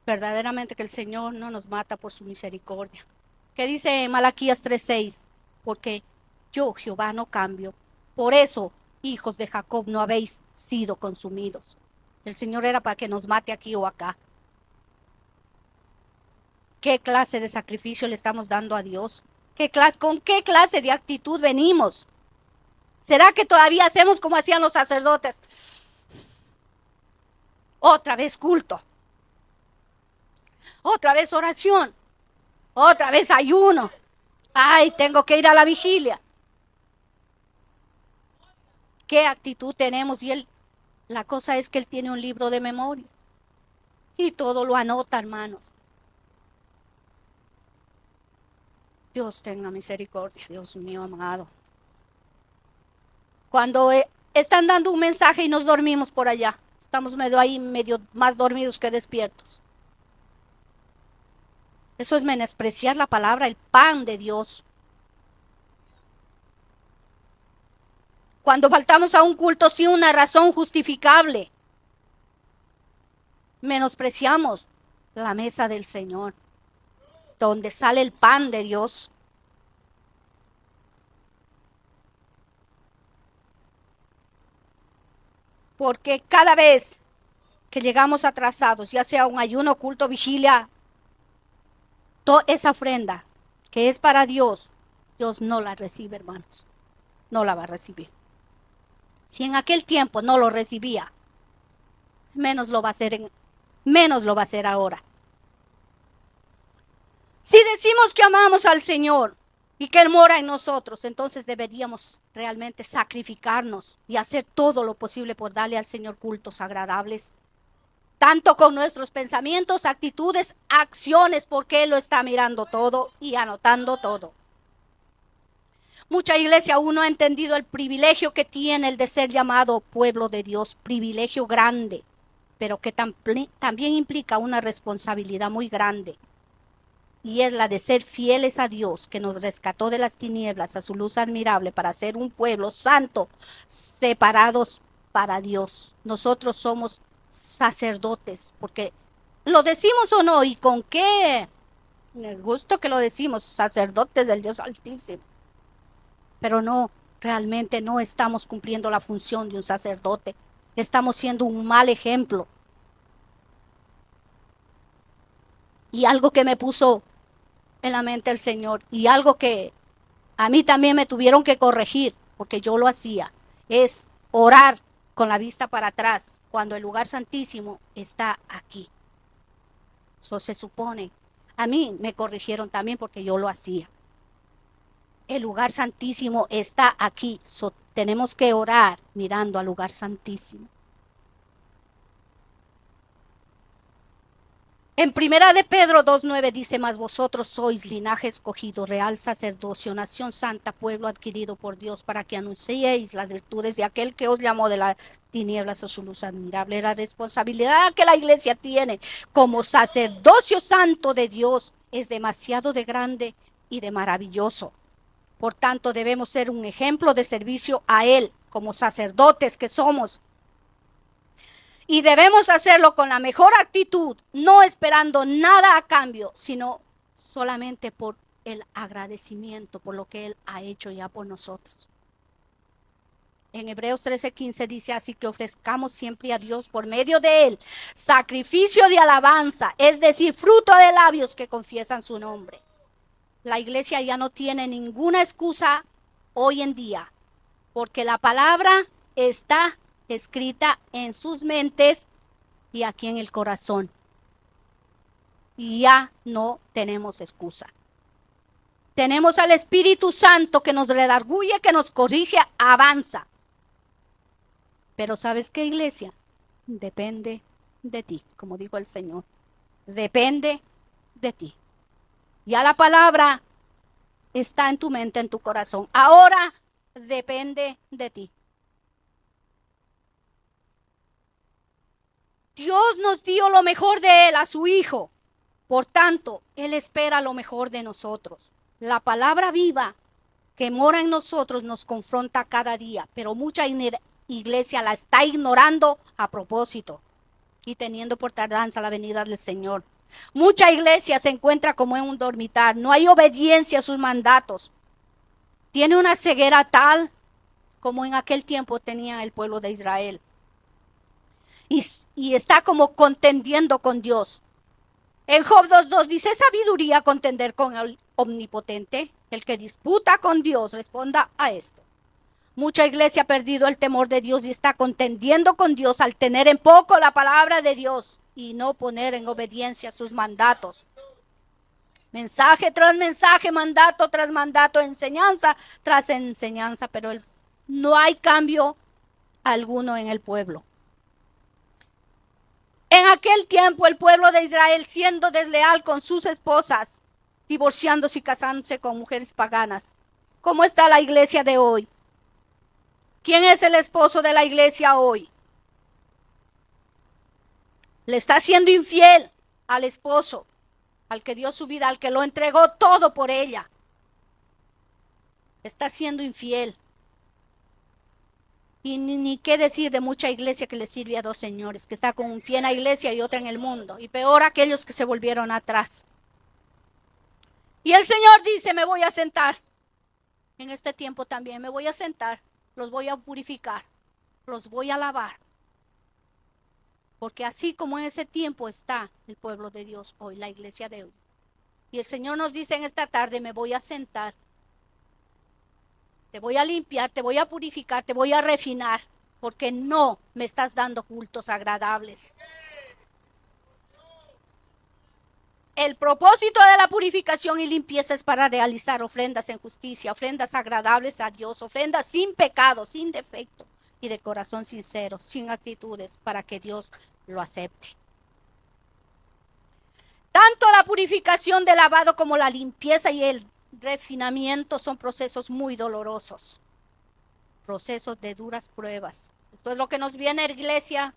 Verdaderamente que el Señor no nos mata por su misericordia. ¿Qué dice Malaquías 3:6? Porque yo, Jehová, no cambio. Por eso, hijos de Jacob, no habéis sido consumidos. El Señor era para que nos mate aquí o acá. ¿Qué clase de sacrificio le estamos dando a Dios? ¿Con qué clase de actitud venimos? ¿Será que todavía hacemos como hacían los sacerdotes? Otra vez culto. Otra vez oración. Otra vez ayuno. Ay, tengo que ir a la vigilia. ¿Qué actitud tenemos? Y la cosa es que Él tiene un libro de memoria. Y todo lo anota, hermanos. Dios tenga misericordia, Dios mío amado. Cuando están dando un mensaje y nos dormimos por allá, estamos medio más dormidos que despiertos. Eso es menospreciar la palabra, el pan de Dios. Cuando faltamos a un culto sin una razón justificable, menospreciamos la mesa del Señor, donde sale el pan de Dios. porque cada vez que llegamos atrasados, ya sea un ayuno, culto, vigilia, toda esa ofrenda que es para Dios, Dios no la recibe, hermanos, no la va a recibir. Si en aquel tiempo no lo recibía, menos lo va a hacer ahora. Si decimos que amamos al Señor y que Él mora en nosotros, entonces deberíamos realmente sacrificarnos y hacer todo lo posible por darle al Señor cultos agradables, tanto con nuestros pensamientos, actitudes, acciones, porque Él lo está mirando todo y anotando todo. Mucha iglesia aún no ha entendido el privilegio que tiene el de ser llamado pueblo de Dios, privilegio grande, pero que también implica una responsabilidad muy grande. Y es la de ser fieles a Dios, que nos rescató de las tinieblas a su luz admirable para ser un pueblo santo, separados para Dios. Nosotros somos sacerdotes, porque lo decimos o no, y con qué gusto que lo decimos, sacerdotes del Dios Altísimo. Pero no, realmente no estamos cumpliendo la función de un sacerdote. Estamos siendo un mal ejemplo. Y algo que me puso en la mente el Señor, y algo que a mí también me tuvieron que corregir, porque yo lo hacía, es orar con la vista para atrás, cuando el lugar santísimo está aquí. Eso se supone. A mí me corrigieron también porque yo lo hacía. El lugar santísimo está aquí. Tenemos que orar mirando al lugar santísimo. En primera de Pedro 2:9 dice, mas vosotros sois linaje escogido, real sacerdocio, nación santa, pueblo adquirido por Dios, para que anunciéis las virtudes de aquel que os llamó de las tinieblas a su luz admirable. La responsabilidad que la iglesia tiene como sacerdocio santo de Dios es demasiado de grande y de maravilloso. Por tanto, debemos ser un ejemplo de servicio a Él, como sacerdotes que somos. Y debemos hacerlo con la mejor actitud, no esperando nada a cambio, sino solamente por el agradecimiento, por lo que Él ha hecho ya por nosotros. En Hebreos 13:15 dice, así que ofrezcamos siempre a Dios por medio de Él sacrificio de alabanza, es decir, fruto de labios que confiesan su nombre. La iglesia ya no tiene ninguna excusa hoy en día, porque la palabra está escrita en sus mentes y aquí en el corazón. Y ya no tenemos excusa. Tenemos al Espíritu Santo que nos redarguye, que nos corrige, avanza. Pero ¿sabes qué, iglesia? Depende de ti, como dijo el Señor. Depende de ti. Ya la palabra está en tu mente, en tu corazón. Ahora depende de ti. Dios nos dio lo mejor de Él a su Hijo. Por tanto, Él espera lo mejor de nosotros. La palabra viva que mora en nosotros nos confronta cada día, pero mucha iglesia la está ignorando a propósito y teniendo por tardanza la venida del Señor. Mucha iglesia se encuentra como en un dormitar, no hay obediencia a sus mandatos. Tiene una ceguera tal como en aquel tiempo tenía el pueblo de Israel. Y está como contendiendo con Dios. En Job 2:2 dice, sabiduría contender con el omnipotente. El que disputa con Dios, responda a esto. Mucha iglesia ha perdido el temor de Dios y está contendiendo con Dios al tener en poco la palabra de Dios y no poner en obediencia sus mandatos. Mensaje tras mensaje, mandato tras mandato, enseñanza tras enseñanza, pero no hay cambio alguno en el pueblo. En aquel tiempo el pueblo de Israel, siendo desleal con sus esposas, divorciándose y casándose con mujeres paganas. ¿Cómo está la iglesia de hoy? ¿Quién es el esposo de la iglesia hoy? Le está siendo infiel al esposo, al que dio su vida, al que lo entregó todo por ella. Está siendo infiel. Y ni qué decir de mucha iglesia que le sirve a dos señores, que está con un pie en la iglesia y otra en el mundo. Y peor aquellos que se volvieron atrás. Y el Señor dice, me voy a sentar. En este tiempo también me voy a sentar. Los voy a purificar. Los voy a lavar. Porque así como en ese tiempo está el pueblo de Dios hoy, la iglesia de hoy. Y el Señor nos dice en esta tarde, me voy a sentar, te voy a limpiar, te voy a purificar, te voy a refinar, porque no me estás dando cultos agradables. El propósito de la purificación y limpieza es para realizar ofrendas en justicia, ofrendas agradables a Dios, ofrendas sin pecado, sin defecto y de corazón sincero, sin actitudes, para que Dios lo acepte. Tanto la purificación del lavado como la limpieza y el refinamiento son procesos muy dolorosos, procesos de duras pruebas. Esto es lo que nos viene, iglesia.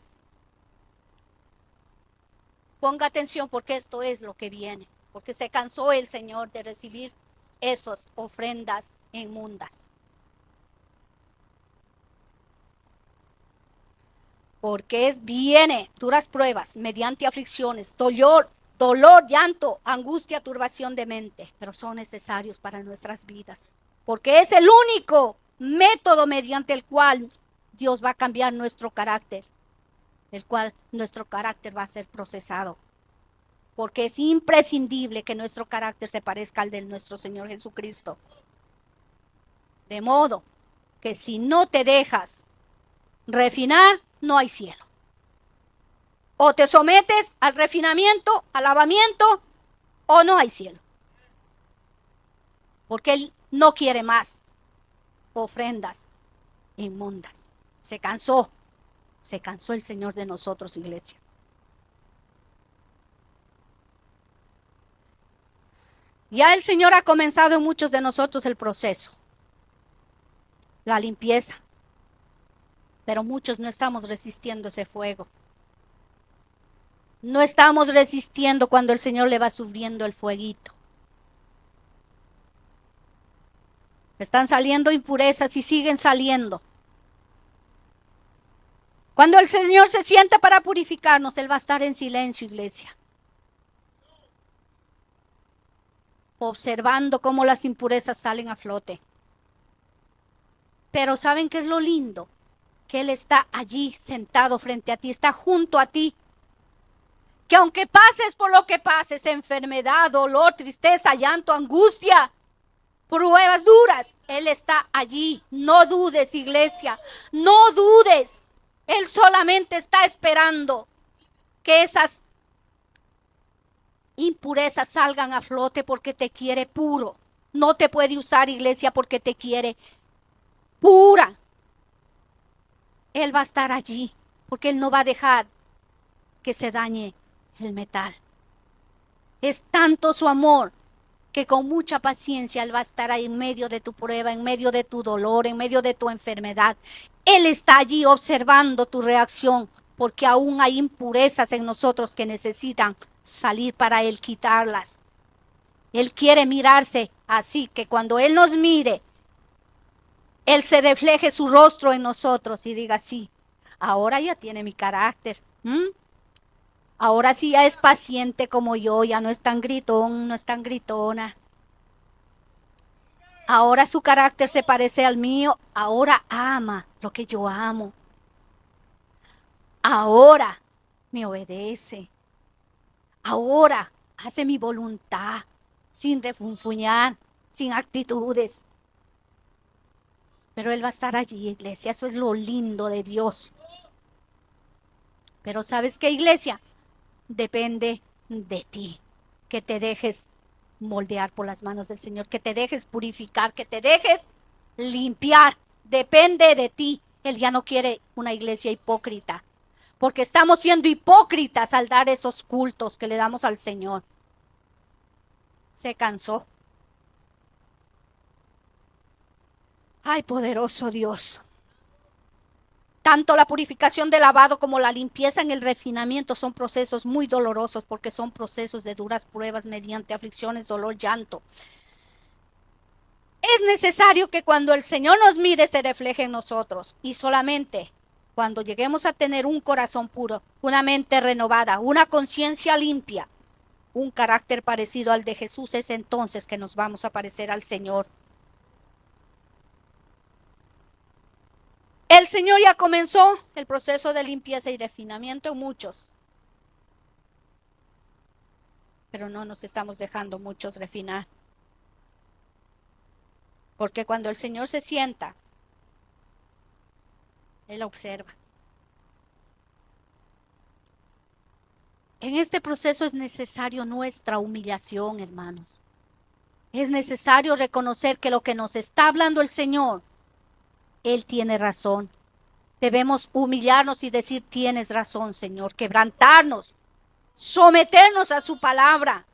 Ponga atención porque esto es lo que viene, porque se cansó el Señor de recibir esas ofrendas inmundas. Porque viene duras pruebas mediante aflicciones, dolor, llanto, angustia, turbación de mente, pero son necesarios para nuestras vidas, porque es el único método mediante el cual Dios va a cambiar nuestro carácter, el cual nuestro carácter va a ser procesado, porque es imprescindible que nuestro carácter se parezca al de nuestro Señor Jesucristo. De modo que si no te dejas refinar, no hay cielo. O te sometes al refinamiento, al lavamiento, o no hay cielo. Porque Él no quiere más ofrendas inmundas. Se cansó el Señor de nosotros, iglesia. Ya el Señor ha comenzado en muchos de nosotros el proceso, la limpieza, pero muchos no estamos resistiendo ese fuego. No estamos resistiendo cuando el Señor le va subiendo el fueguito. Están saliendo impurezas y siguen saliendo. Cuando el Señor se sienta para purificarnos, Él va a estar en silencio, iglesia, observando cómo las impurezas salen a flote. Pero ¿saben qué es lo lindo? Que Él está allí sentado frente a ti, está junto a ti. Que aunque pases por lo que pases, enfermedad, dolor, tristeza, llanto, angustia, pruebas duras, Él está allí. No dudes, iglesia, no dudes. Él solamente está esperando que esas impurezas salgan a flote porque te quiere puro. No te puede usar, iglesia, porque te quiere pura. Él va a estar allí porque Él no va a dejar que se dañe el metal. Es tanto su amor que con mucha paciencia Él va a estar ahí en medio de tu prueba, en medio de tu dolor, en medio de tu enfermedad. Él está allí observando tu reacción, porque aún hay impurezas en nosotros que necesitan salir para Él quitarlas. Él quiere mirarse así, que cuando Él nos mire, Él se refleje su rostro en nosotros y diga, sí, ahora ya tiene mi carácter. Ahora sí ya es paciente como yo, ya no es tan gritón, no es tan gritona. Ahora su carácter se parece al mío, ahora ama lo que yo amo. Ahora me obedece. Ahora hace mi voluntad, sin refunfuñar, sin actitudes. Pero Él va a estar allí, iglesia, eso es lo lindo de Dios. Pero ¿sabes qué, iglesia? Depende de ti, que te dejes moldear por las manos del Señor, que te dejes purificar, que te dejes limpiar. Depende de ti. Él ya no quiere una iglesia hipócrita, porque estamos siendo hipócritas al dar esos cultos que le damos al Señor. Se cansó. Ay, poderoso Dios. Tanto la purificación del lavado como la limpieza en el refinamiento son procesos muy dolorosos porque son procesos de duras pruebas mediante aflicciones, dolor, llanto. Es necesario que cuando el Señor nos mire se refleje en nosotros y solamente cuando lleguemos a tener un corazón puro, una mente renovada, una conciencia limpia, un carácter parecido al de Jesús, es entonces que nos vamos a parecer al Señor. El Señor ya comenzó el proceso de limpieza y refinamiento en muchos, pero no nos estamos dejando muchos refinar. Porque cuando el Señor se sienta, Él observa. En este proceso es necesario nuestra humillación, hermanos. Es necesario reconocer que lo que nos está hablando el Señor, Él tiene razón. Debemos humillarnos y decir, tienes razón, Señor, quebrantarnos, someternos a su palabra.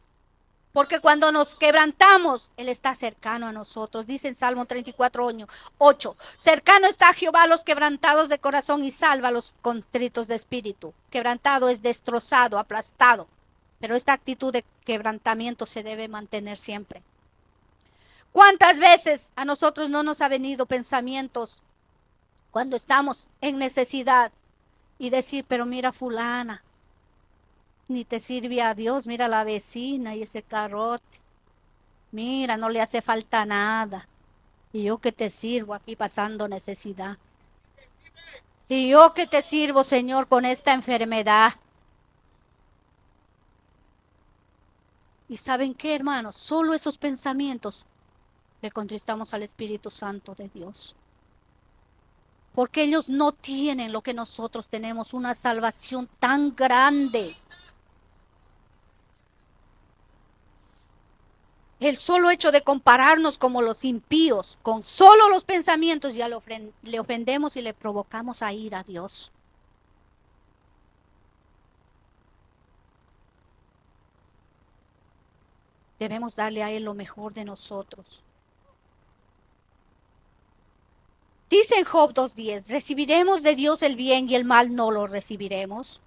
Porque cuando nos quebrantamos, Él está cercano a nosotros. Dice en Salmo 34:8, cercano está Jehová a los quebrantados de corazón y salva a los contritos de espíritu. Quebrantado es destrozado, aplastado. Pero esta actitud de quebrantamiento se debe mantener siempre. ¿Cuántas veces a nosotros no nos ha venido pensamientos cuando estamos en necesidad y decir, pero mira fulana, ni te sirve a Dios, mira la vecina y ese carrote, mira, no le hace falta nada, y yo que te sirvo aquí pasando necesidad, y yo que te sirvo, Señor, con esta enfermedad? ¿Y saben qué, hermanos? Solo esos pensamientos le contristamos al Espíritu Santo de Dios. Porque ellos no tienen lo que nosotros tenemos, una salvación tan grande. El solo hecho de compararnos como los impíos, con solo los pensamientos, ya le ofendemos y le provocamos a ir a Dios. Debemos darle a Él lo mejor de nosotros. Dice en Job 2:10, ¿recibiremos de Dios el bien y el mal no lo recibiremos?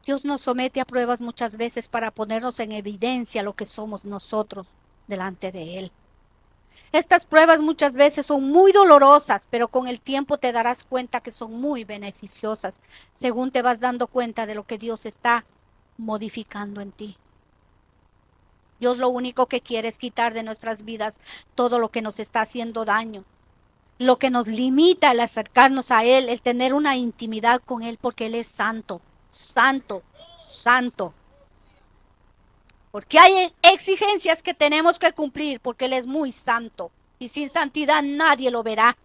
Dios nos somete a pruebas muchas veces para ponernos en evidencia lo que somos nosotros delante de Él. Estas pruebas muchas veces son muy dolorosas, pero con el tiempo te darás cuenta que son muy beneficiosas, según te vas dando cuenta de lo que Dios está modificando en ti. Dios lo único que quiere es quitar de nuestras vidas todo lo que nos está haciendo daño, lo que nos limita el acercarnos a Él, el tener una intimidad con Él, porque Él es santo, santo, santo. Porque hay exigencias que tenemos que cumplir, porque Él es muy santo. Y sin santidad nadie lo verá.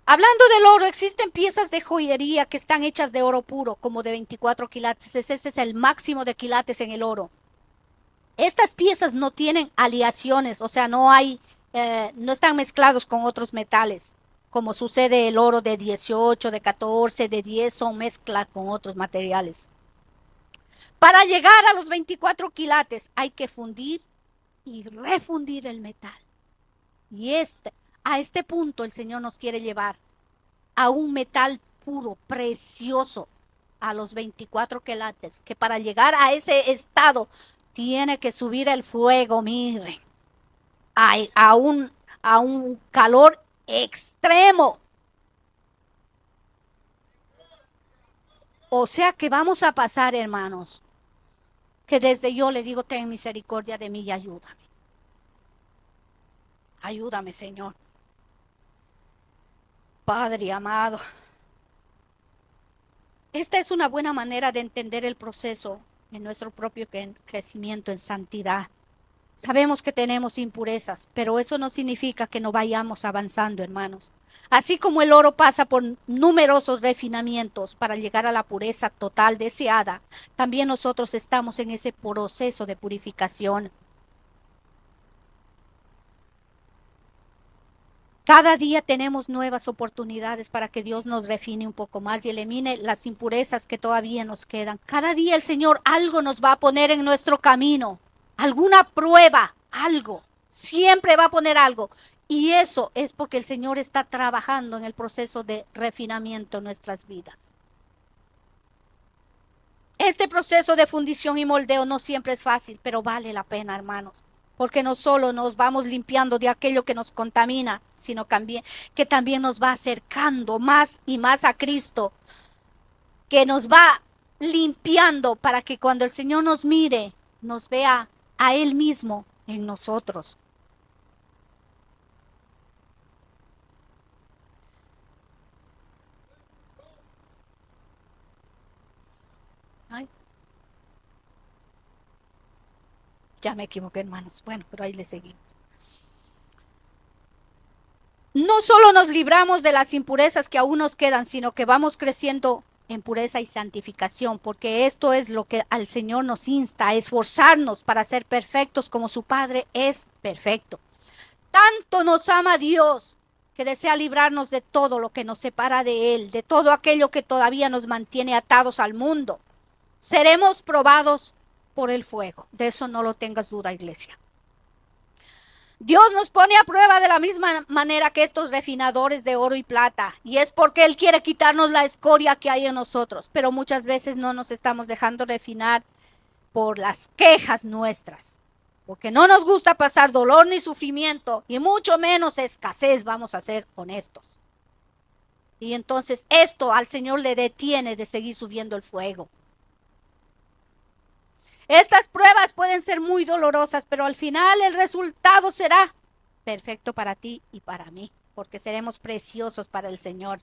Hablando del oro, existen piezas de joyería que están hechas de oro puro, como de 24 quilates. Ese es el máximo de quilates en el oro. Estas piezas no tienen aleaciones, o sea, no están mezclados con otros metales, como sucede el oro de 18, de 14, de 10, son mezclas con otros materiales. Para llegar a los 24 quilates hay que fundir y refundir el metal. Y a este punto el Señor nos quiere llevar a un metal puro, precioso, a los 24 quilates, que para llegar a ese estado tiene que subir el fuego, miren, a un calor extremo. O sea que vamos a pasar, hermanos, que desde yo le digo, ten misericordia de mí y ayúdame. Ayúdame, Señor. Padre amado. Esta es una buena manera de entender el proceso en nuestro propio crecimiento en santidad. Sabemos que tenemos impurezas, pero eso no significa que no vayamos avanzando, hermanos. Así como el oro pasa por numerosos refinamientos para llegar a la pureza total deseada, también nosotros estamos en ese proceso de purificación. Cada día tenemos nuevas oportunidades para que Dios nos refine un poco más y elimine las impurezas que todavía nos quedan. Cada día el Señor algo nos va a poner en nuestro camino, alguna prueba, algo. Siempre va a poner algo. Y eso es porque el Señor está trabajando en el proceso de refinamiento en nuestras vidas. Este proceso de fundición y moldeo no siempre es fácil, pero vale la pena, hermanos. Porque no solo nos vamos limpiando de aquello que nos contamina, sino que también nos va acercando más y más a Cristo, que nos va limpiando para que cuando el Señor nos mire, nos vea a Él mismo en nosotros. Ya me equivoqué, hermanos. Bueno, pero ahí le seguimos. No solo nos libramos de las impurezas que aún nos quedan, sino que vamos creciendo en pureza y santificación, porque esto es lo que al Señor nos insta, a esforzarnos para ser perfectos como su Padre es perfecto. Tanto nos ama Dios que desea librarnos de todo lo que nos separa de Él, de todo aquello que todavía nos mantiene atados al mundo. Seremos probados por el fuego. De eso no lo tengas duda, iglesia. Dios nos pone a prueba de la misma manera que estos refinadores de oro y plata, y es porque Él quiere quitarnos la escoria que hay en nosotros, pero muchas veces no nos estamos dejando refinar por las quejas nuestras, porque no nos gusta pasar dolor ni sufrimiento, y mucho menos escasez, vamos a ser honestos. Y entonces esto al Señor le detiene de seguir subiendo el fuego. Estas pruebas pueden ser muy dolorosas, pero al final el resultado será perfecto para ti y para mí, porque seremos preciosos para el Señor.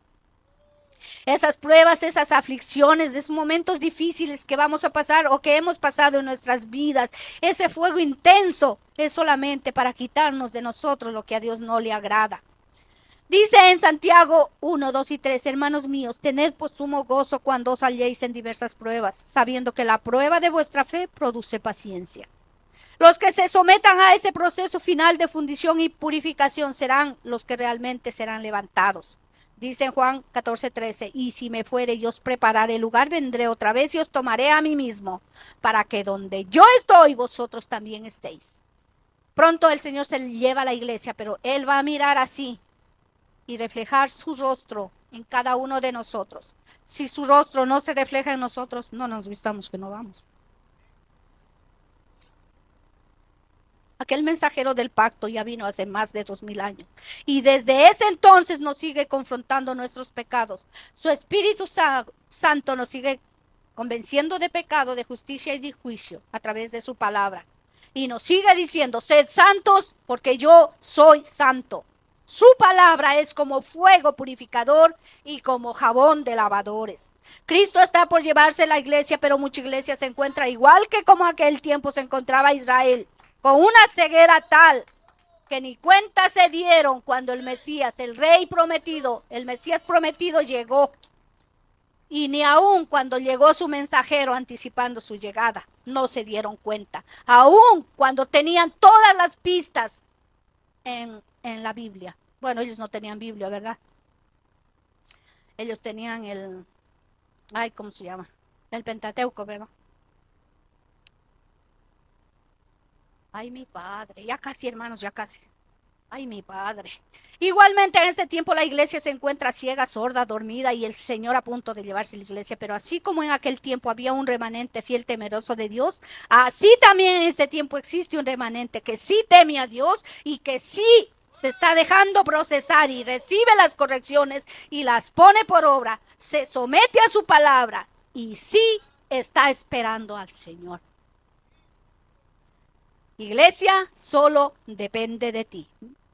Esas pruebas, esas aflicciones, esos momentos difíciles que vamos a pasar o que hemos pasado en nuestras vidas, ese fuego intenso es solamente para quitarnos de nosotros lo que a Dios no le agrada. Dice en Santiago 1, 2 y 3, hermanos míos, tened por sumo gozo cuando os halléis en diversas pruebas, sabiendo que la prueba de vuestra fe produce paciencia. Los que se sometan a ese proceso final de fundición y purificación serán los que realmente serán levantados. Dice en Juan 14, 13, y si me fuere y os prepararé el lugar, vendré otra vez y os tomaré a mí mismo, para que donde yo estoy, vosotros también estéis. Pronto el Señor se lleva a la iglesia, pero Él va a mirar así y reflejar su rostro en cada uno de nosotros. Si su rostro no se refleja en nosotros, no nos vistamos que no vamos. Aquel mensajero del pacto ya vino hace más de 2000 años. Y desde ese entonces nos sigue confrontando nuestros pecados. Su Espíritu Santo nos sigue convenciendo de pecado, de justicia y de juicio a través de su palabra. Y nos sigue diciendo, sed santos porque yo soy santo. Su palabra es como fuego purificador y como jabón de lavadores. Cristo está por llevarse la iglesia, pero mucha iglesia se encuentra igual que como aquel tiempo se encontraba Israel, con una ceguera tal que ni cuenta se dieron cuando el Mesías, el rey prometido, el Mesías prometido llegó. Y ni aún cuando llegó su mensajero anticipando su llegada, no se dieron cuenta. Aún cuando tenían todas las pistas en la Biblia. Bueno, ellos no tenían Biblia, ¿verdad? Ellos tenían ¿cómo se llama? El Pentateuco, ¿verdad? Ay, mi padre, ya casi, hermanos, ya casi. Ay, mi padre. Igualmente en este tiempo la iglesia se encuentra ciega, sorda, dormida y el Señor a punto de llevarse la iglesia. Pero así como en aquel tiempo había un remanente fiel temeroso de Dios, así también en este tiempo existe un remanente que sí teme a Dios y que sí se está dejando procesar y recibe las correcciones y las pone por obra, se somete a su palabra y sí está esperando al Señor. Iglesia, solo depende de ti.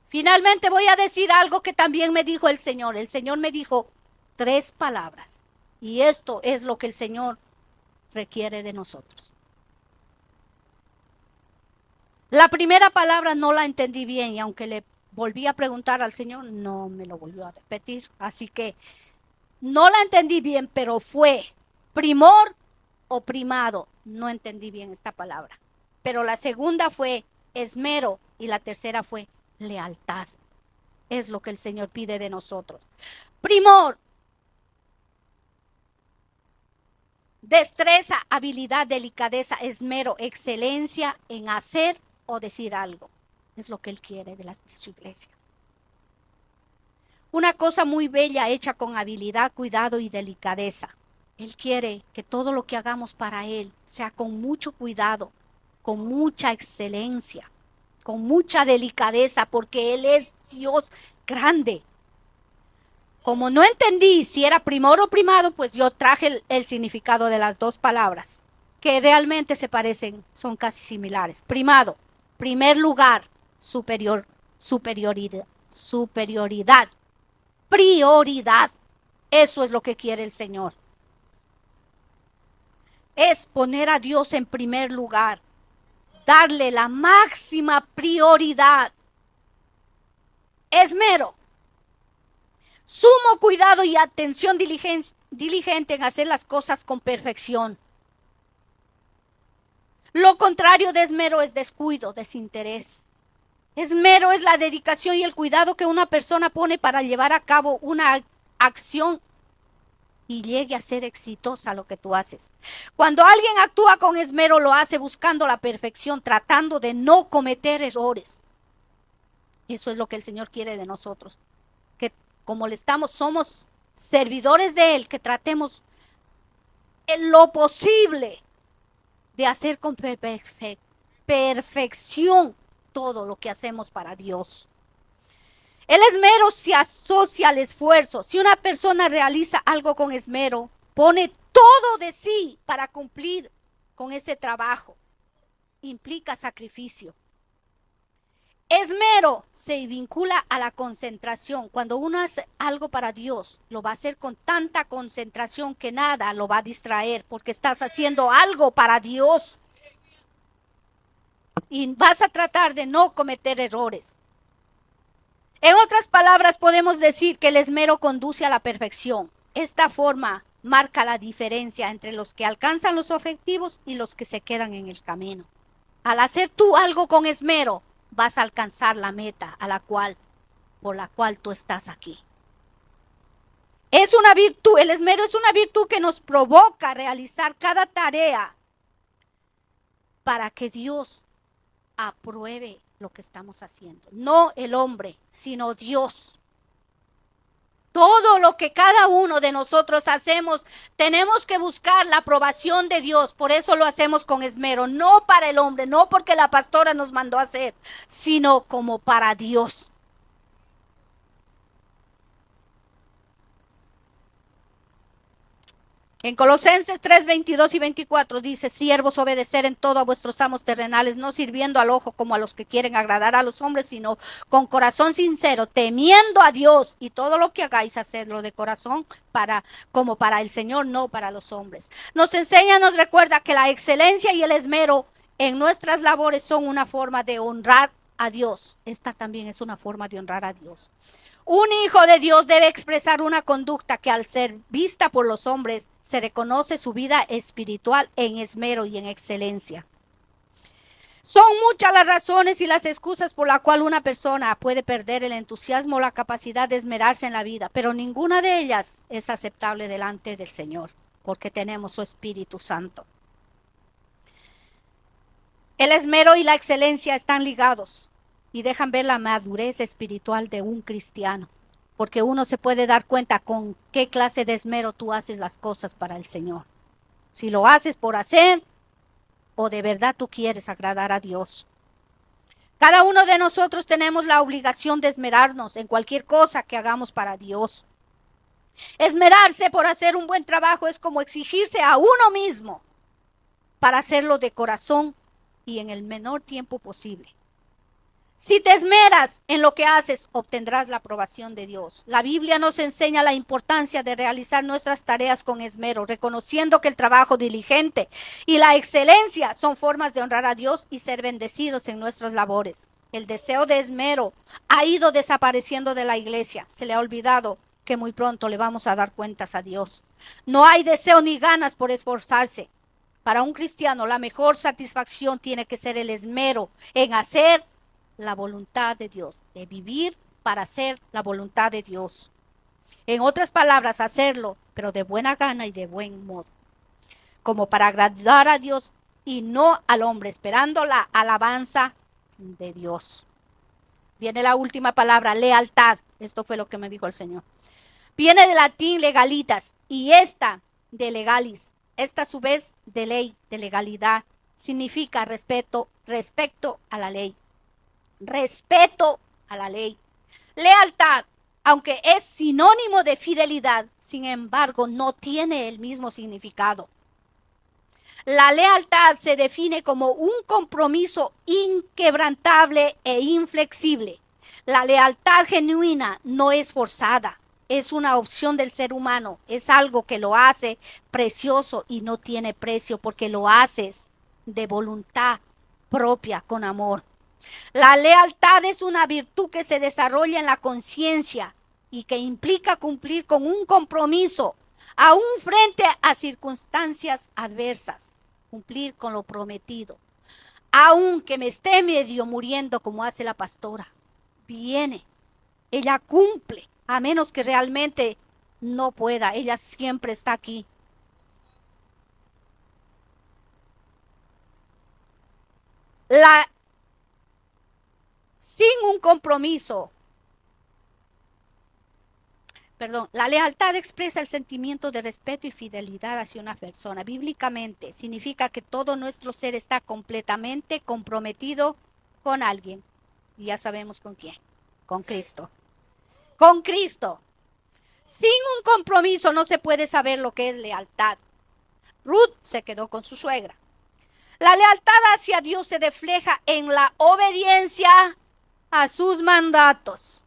Finalmente voy a decir algo que también me dijo el Señor. El Señor me dijo 3 palabras. Y esto es lo que el Señor requiere de nosotros. La primera palabra no la entendí bien y aunque le volví a preguntar al Señor, no me lo volvió a repetir. Así que no la entendí bien, pero fue primor o primado. No entendí bien esta palabra. Pero la segunda fue esmero y la tercera fue lealtad. Es lo que el Señor pide de nosotros. Primor, destreza, habilidad, delicadeza, esmero, excelencia en hacer o decir algo. Es lo que Él quiere de su iglesia. Una cosa muy bella hecha con habilidad, cuidado y delicadeza. Él quiere que todo lo que hagamos para Él sea con mucho cuidado, con mucha excelencia, con mucha delicadeza, porque Él es Dios grande. Como no entendí si era primor o primado, pues yo traje el significado de las 2 palabras, que realmente se parecen, son casi similares. Primado, primer lugar, superioridad, prioridad. Eso es lo que quiere el Señor. Es poner a Dios en primer lugar. darle la máxima prioridad. Esmero, sumo cuidado y atención diligente en hacer las cosas con perfección. Lo contrario de esmero es descuido, desinterés. Esmero es la dedicación y el cuidado que una persona pone para llevar a cabo una acción y llegue a ser exitosa lo que tú haces. Cuando alguien actúa con esmero, lo hace buscando la perfección, tratando de no cometer errores. Eso es lo que el Señor quiere de nosotros. Que como somos servidores de Él, que tratemos en lo posible de hacer con perfección todo lo que hacemos para Dios. El esmero se asocia al esfuerzo. Si una persona realiza algo con esmero, pone todo de sí para cumplir con ese trabajo. Implica sacrificio. Esmero se vincula a la concentración. Cuando uno hace algo para Dios, lo va a hacer con tanta concentración que nada lo va a distraer, porque estás haciendo algo para Dios. Y vas a tratar de no cometer errores. En otras palabras, podemos decir que el esmero conduce a la perfección. Esta forma marca la diferencia entre los que alcanzan los objetivos y los que se quedan en el camino. Al hacer tú algo con esmero, vas a alcanzar la meta por la cual tú estás aquí. Es una virtud, el esmero es una virtud que nos provoca a realizar cada tarea para que Dios apruebe lo que estamos haciendo. No el hombre, sino Dios. Todo lo que cada uno de nosotros hacemos, tenemos que buscar la aprobación de Dios. Por eso lo hacemos con esmero, no para el hombre, no porque la pastora nos mandó a hacer, sino como para Dios. En Colosenses 3, 22 y 24 dice: siervos, obedecer en todo a vuestros amos terrenales, no sirviendo al ojo como a los que quieren agradar a los hombres, sino con corazón sincero, temiendo a Dios, y todo lo que hagáis, hacedlo de corazón como para el Señor, no para los hombres. Nos enseña, nos recuerda que la excelencia y el esmero en nuestras labores son una forma de honrar a Dios. Esta también es una forma de honrar a Dios. Un hijo de Dios debe expresar una conducta que al ser vista por los hombres se reconoce su vida espiritual en esmero y en excelencia. Son muchas las razones y las excusas por las cuales una persona puede perder el entusiasmo o la capacidad de esmerarse en la vida, pero ninguna de ellas es aceptable delante del Señor, porque tenemos su Espíritu Santo. El esmero y la excelencia están ligados y dejan ver la madurez espiritual de un cristiano, porque uno se puede dar cuenta con qué clase de esmero tú haces las cosas para el Señor. Si lo haces por hacer o de verdad tú quieres agradar a Dios. Cada uno de nosotros tenemos la obligación de esmerarnos en cualquier cosa que hagamos para Dios. Esmerarse por hacer un buen trabajo es como exigirse a uno mismo para hacerlo de corazón y en el menor tiempo posible. Si te esmeras en lo que haces, obtendrás la aprobación de Dios. La Biblia nos enseña la importancia de realizar nuestras tareas con esmero, reconociendo que el trabajo diligente y la excelencia son formas de honrar a Dios y ser bendecidos en nuestras labores. El deseo de esmero ha ido desapareciendo de la iglesia. Se le ha olvidado que muy pronto le vamos a dar cuentas a Dios. No hay deseo ni ganas por esforzarse. Para un cristiano, la mejor satisfacción tiene que ser el esmero en hacer la voluntad de Dios, de vivir para hacer la voluntad de Dios. En otras palabras, hacerlo, pero de buena gana y de buen modo, como para agradar a Dios y no al hombre, esperando la alabanza de Dios. Viene la última palabra, lealtad. Esto fue lo que me dijo el Señor. Viene del latín legalitas y esta de legalis. Esta a su vez de ley, de legalidad, significa respecto a la ley. Respeto a la ley. Lealtad, aunque es sinónimo de fidelidad, sin embargo, no tiene el mismo significado. La lealtad se define como un compromiso inquebrantable e inflexible. La lealtad genuina no es forzada, es una opción del ser humano, es algo que lo hace precioso y no tiene precio porque lo haces de voluntad propia con amor. La lealtad es una virtud que se desarrolla en la conciencia y que implica cumplir con un compromiso, aún frente a circunstancias adversas, cumplir con lo prometido. Aunque me esté medio muriendo como hace la pastora, viene, ella cumple, a menos que realmente no pueda, ella siempre está aquí. Sin un compromiso, la lealtad expresa el sentimiento de respeto y fidelidad hacia una persona. Bíblicamente significa que todo nuestro ser está completamente comprometido con alguien. Y ya sabemos con quién, con Cristo. Con Cristo. Sin un compromiso no se puede saber lo que es lealtad. Ruth se quedó con su suegra. La lealtad hacia Dios se refleja en la obediencia a sus mandatos.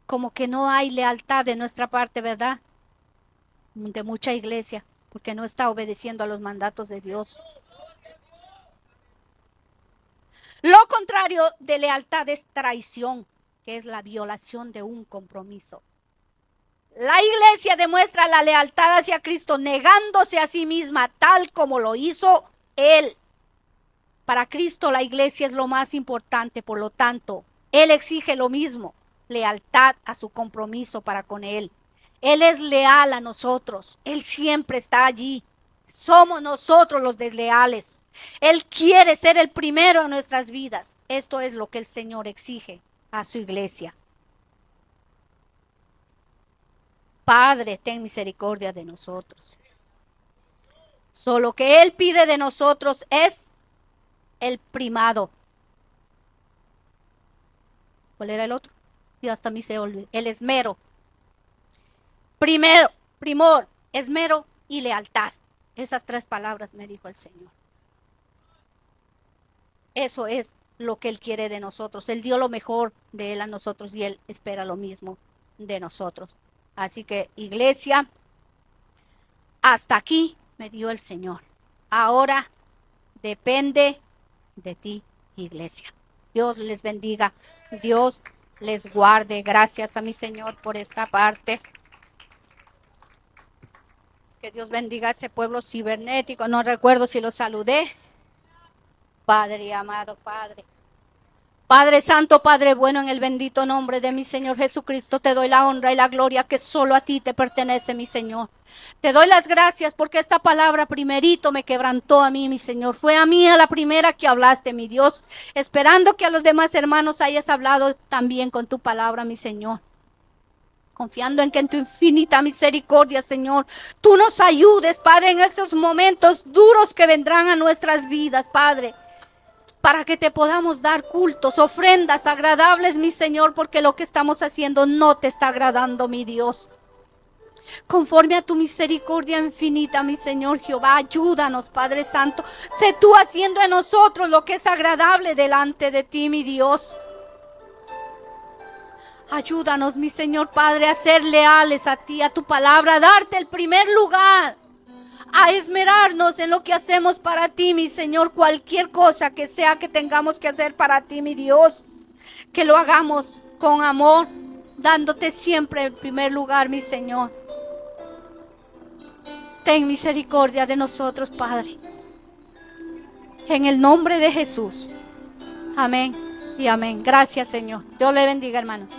Como que no hay lealtad de nuestra parte, ¿verdad? De mucha iglesia, porque no está obedeciendo a los mandatos de Dios. Lo contrario de lealtad es traición, que es la violación de un compromiso. La iglesia demuestra la lealtad hacia Cristo negándose a sí misma tal como lo hizo Él. Para Cristo la iglesia es lo más importante, por lo tanto, Él exige lo mismo, lealtad a su compromiso para con Él. Él es leal a nosotros, Él siempre está allí. Somos nosotros los desleales. Él quiere ser el primero en nuestras vidas. Esto es lo que el Señor exige a su iglesia. Padre, ten misericordia de nosotros. Solo que Él pide de nosotros es el primado. ¿Cuál era el otro? Yo hasta mí se olvidó. El esmero. Primero, primor, esmero y lealtad. Esas tres palabras me dijo el Señor. Eso es lo que Él quiere de nosotros. Él dio lo mejor de Él a nosotros y Él espera lo mismo de nosotros. Así que, iglesia, hasta aquí me dio el Señor. Ahora depende de ti, iglesia. Dios les bendiga. Dios les guarde. Gracias a mi Señor por esta parte. Que Dios bendiga a ese pueblo cibernético. No recuerdo si lo saludé. Padre amado, Padre. Padre Santo, Padre bueno, en el bendito nombre de mi Señor Jesucristo, te doy la honra y la gloria que solo a ti te pertenece, mi Señor. Te doy las gracias porque esta palabra primerito me quebrantó a mí, mi Señor. Fue a mí a la primera que hablaste, mi Dios, esperando que a los demás hermanos hayas hablado también con tu palabra, mi Señor. Confiando en que en tu infinita misericordia, Señor, tú nos ayudes, Padre, en esos momentos duros que vendrán a nuestras vidas, Padre, para que te podamos dar cultos, ofrendas agradables, mi Señor, porque lo que estamos haciendo no te está agradando, mi Dios. Conforme a tu misericordia infinita, mi Señor Jehová, ayúdanos, Padre Santo. Sé tú haciendo en nosotros lo que es agradable delante de ti, mi Dios. Ayúdanos, mi Señor Padre, a ser leales a ti, a tu palabra, a darte el primer lugar, a esmerarnos en lo que hacemos para ti, mi Señor, cualquier cosa que sea que tengamos que hacer para ti, mi Dios, que lo hagamos con amor, dándote siempre el primer lugar, mi Señor. Ten misericordia de nosotros, Padre, en el nombre de Jesús. Amén y amén. Gracias, Señor. Dios le bendiga, hermanos.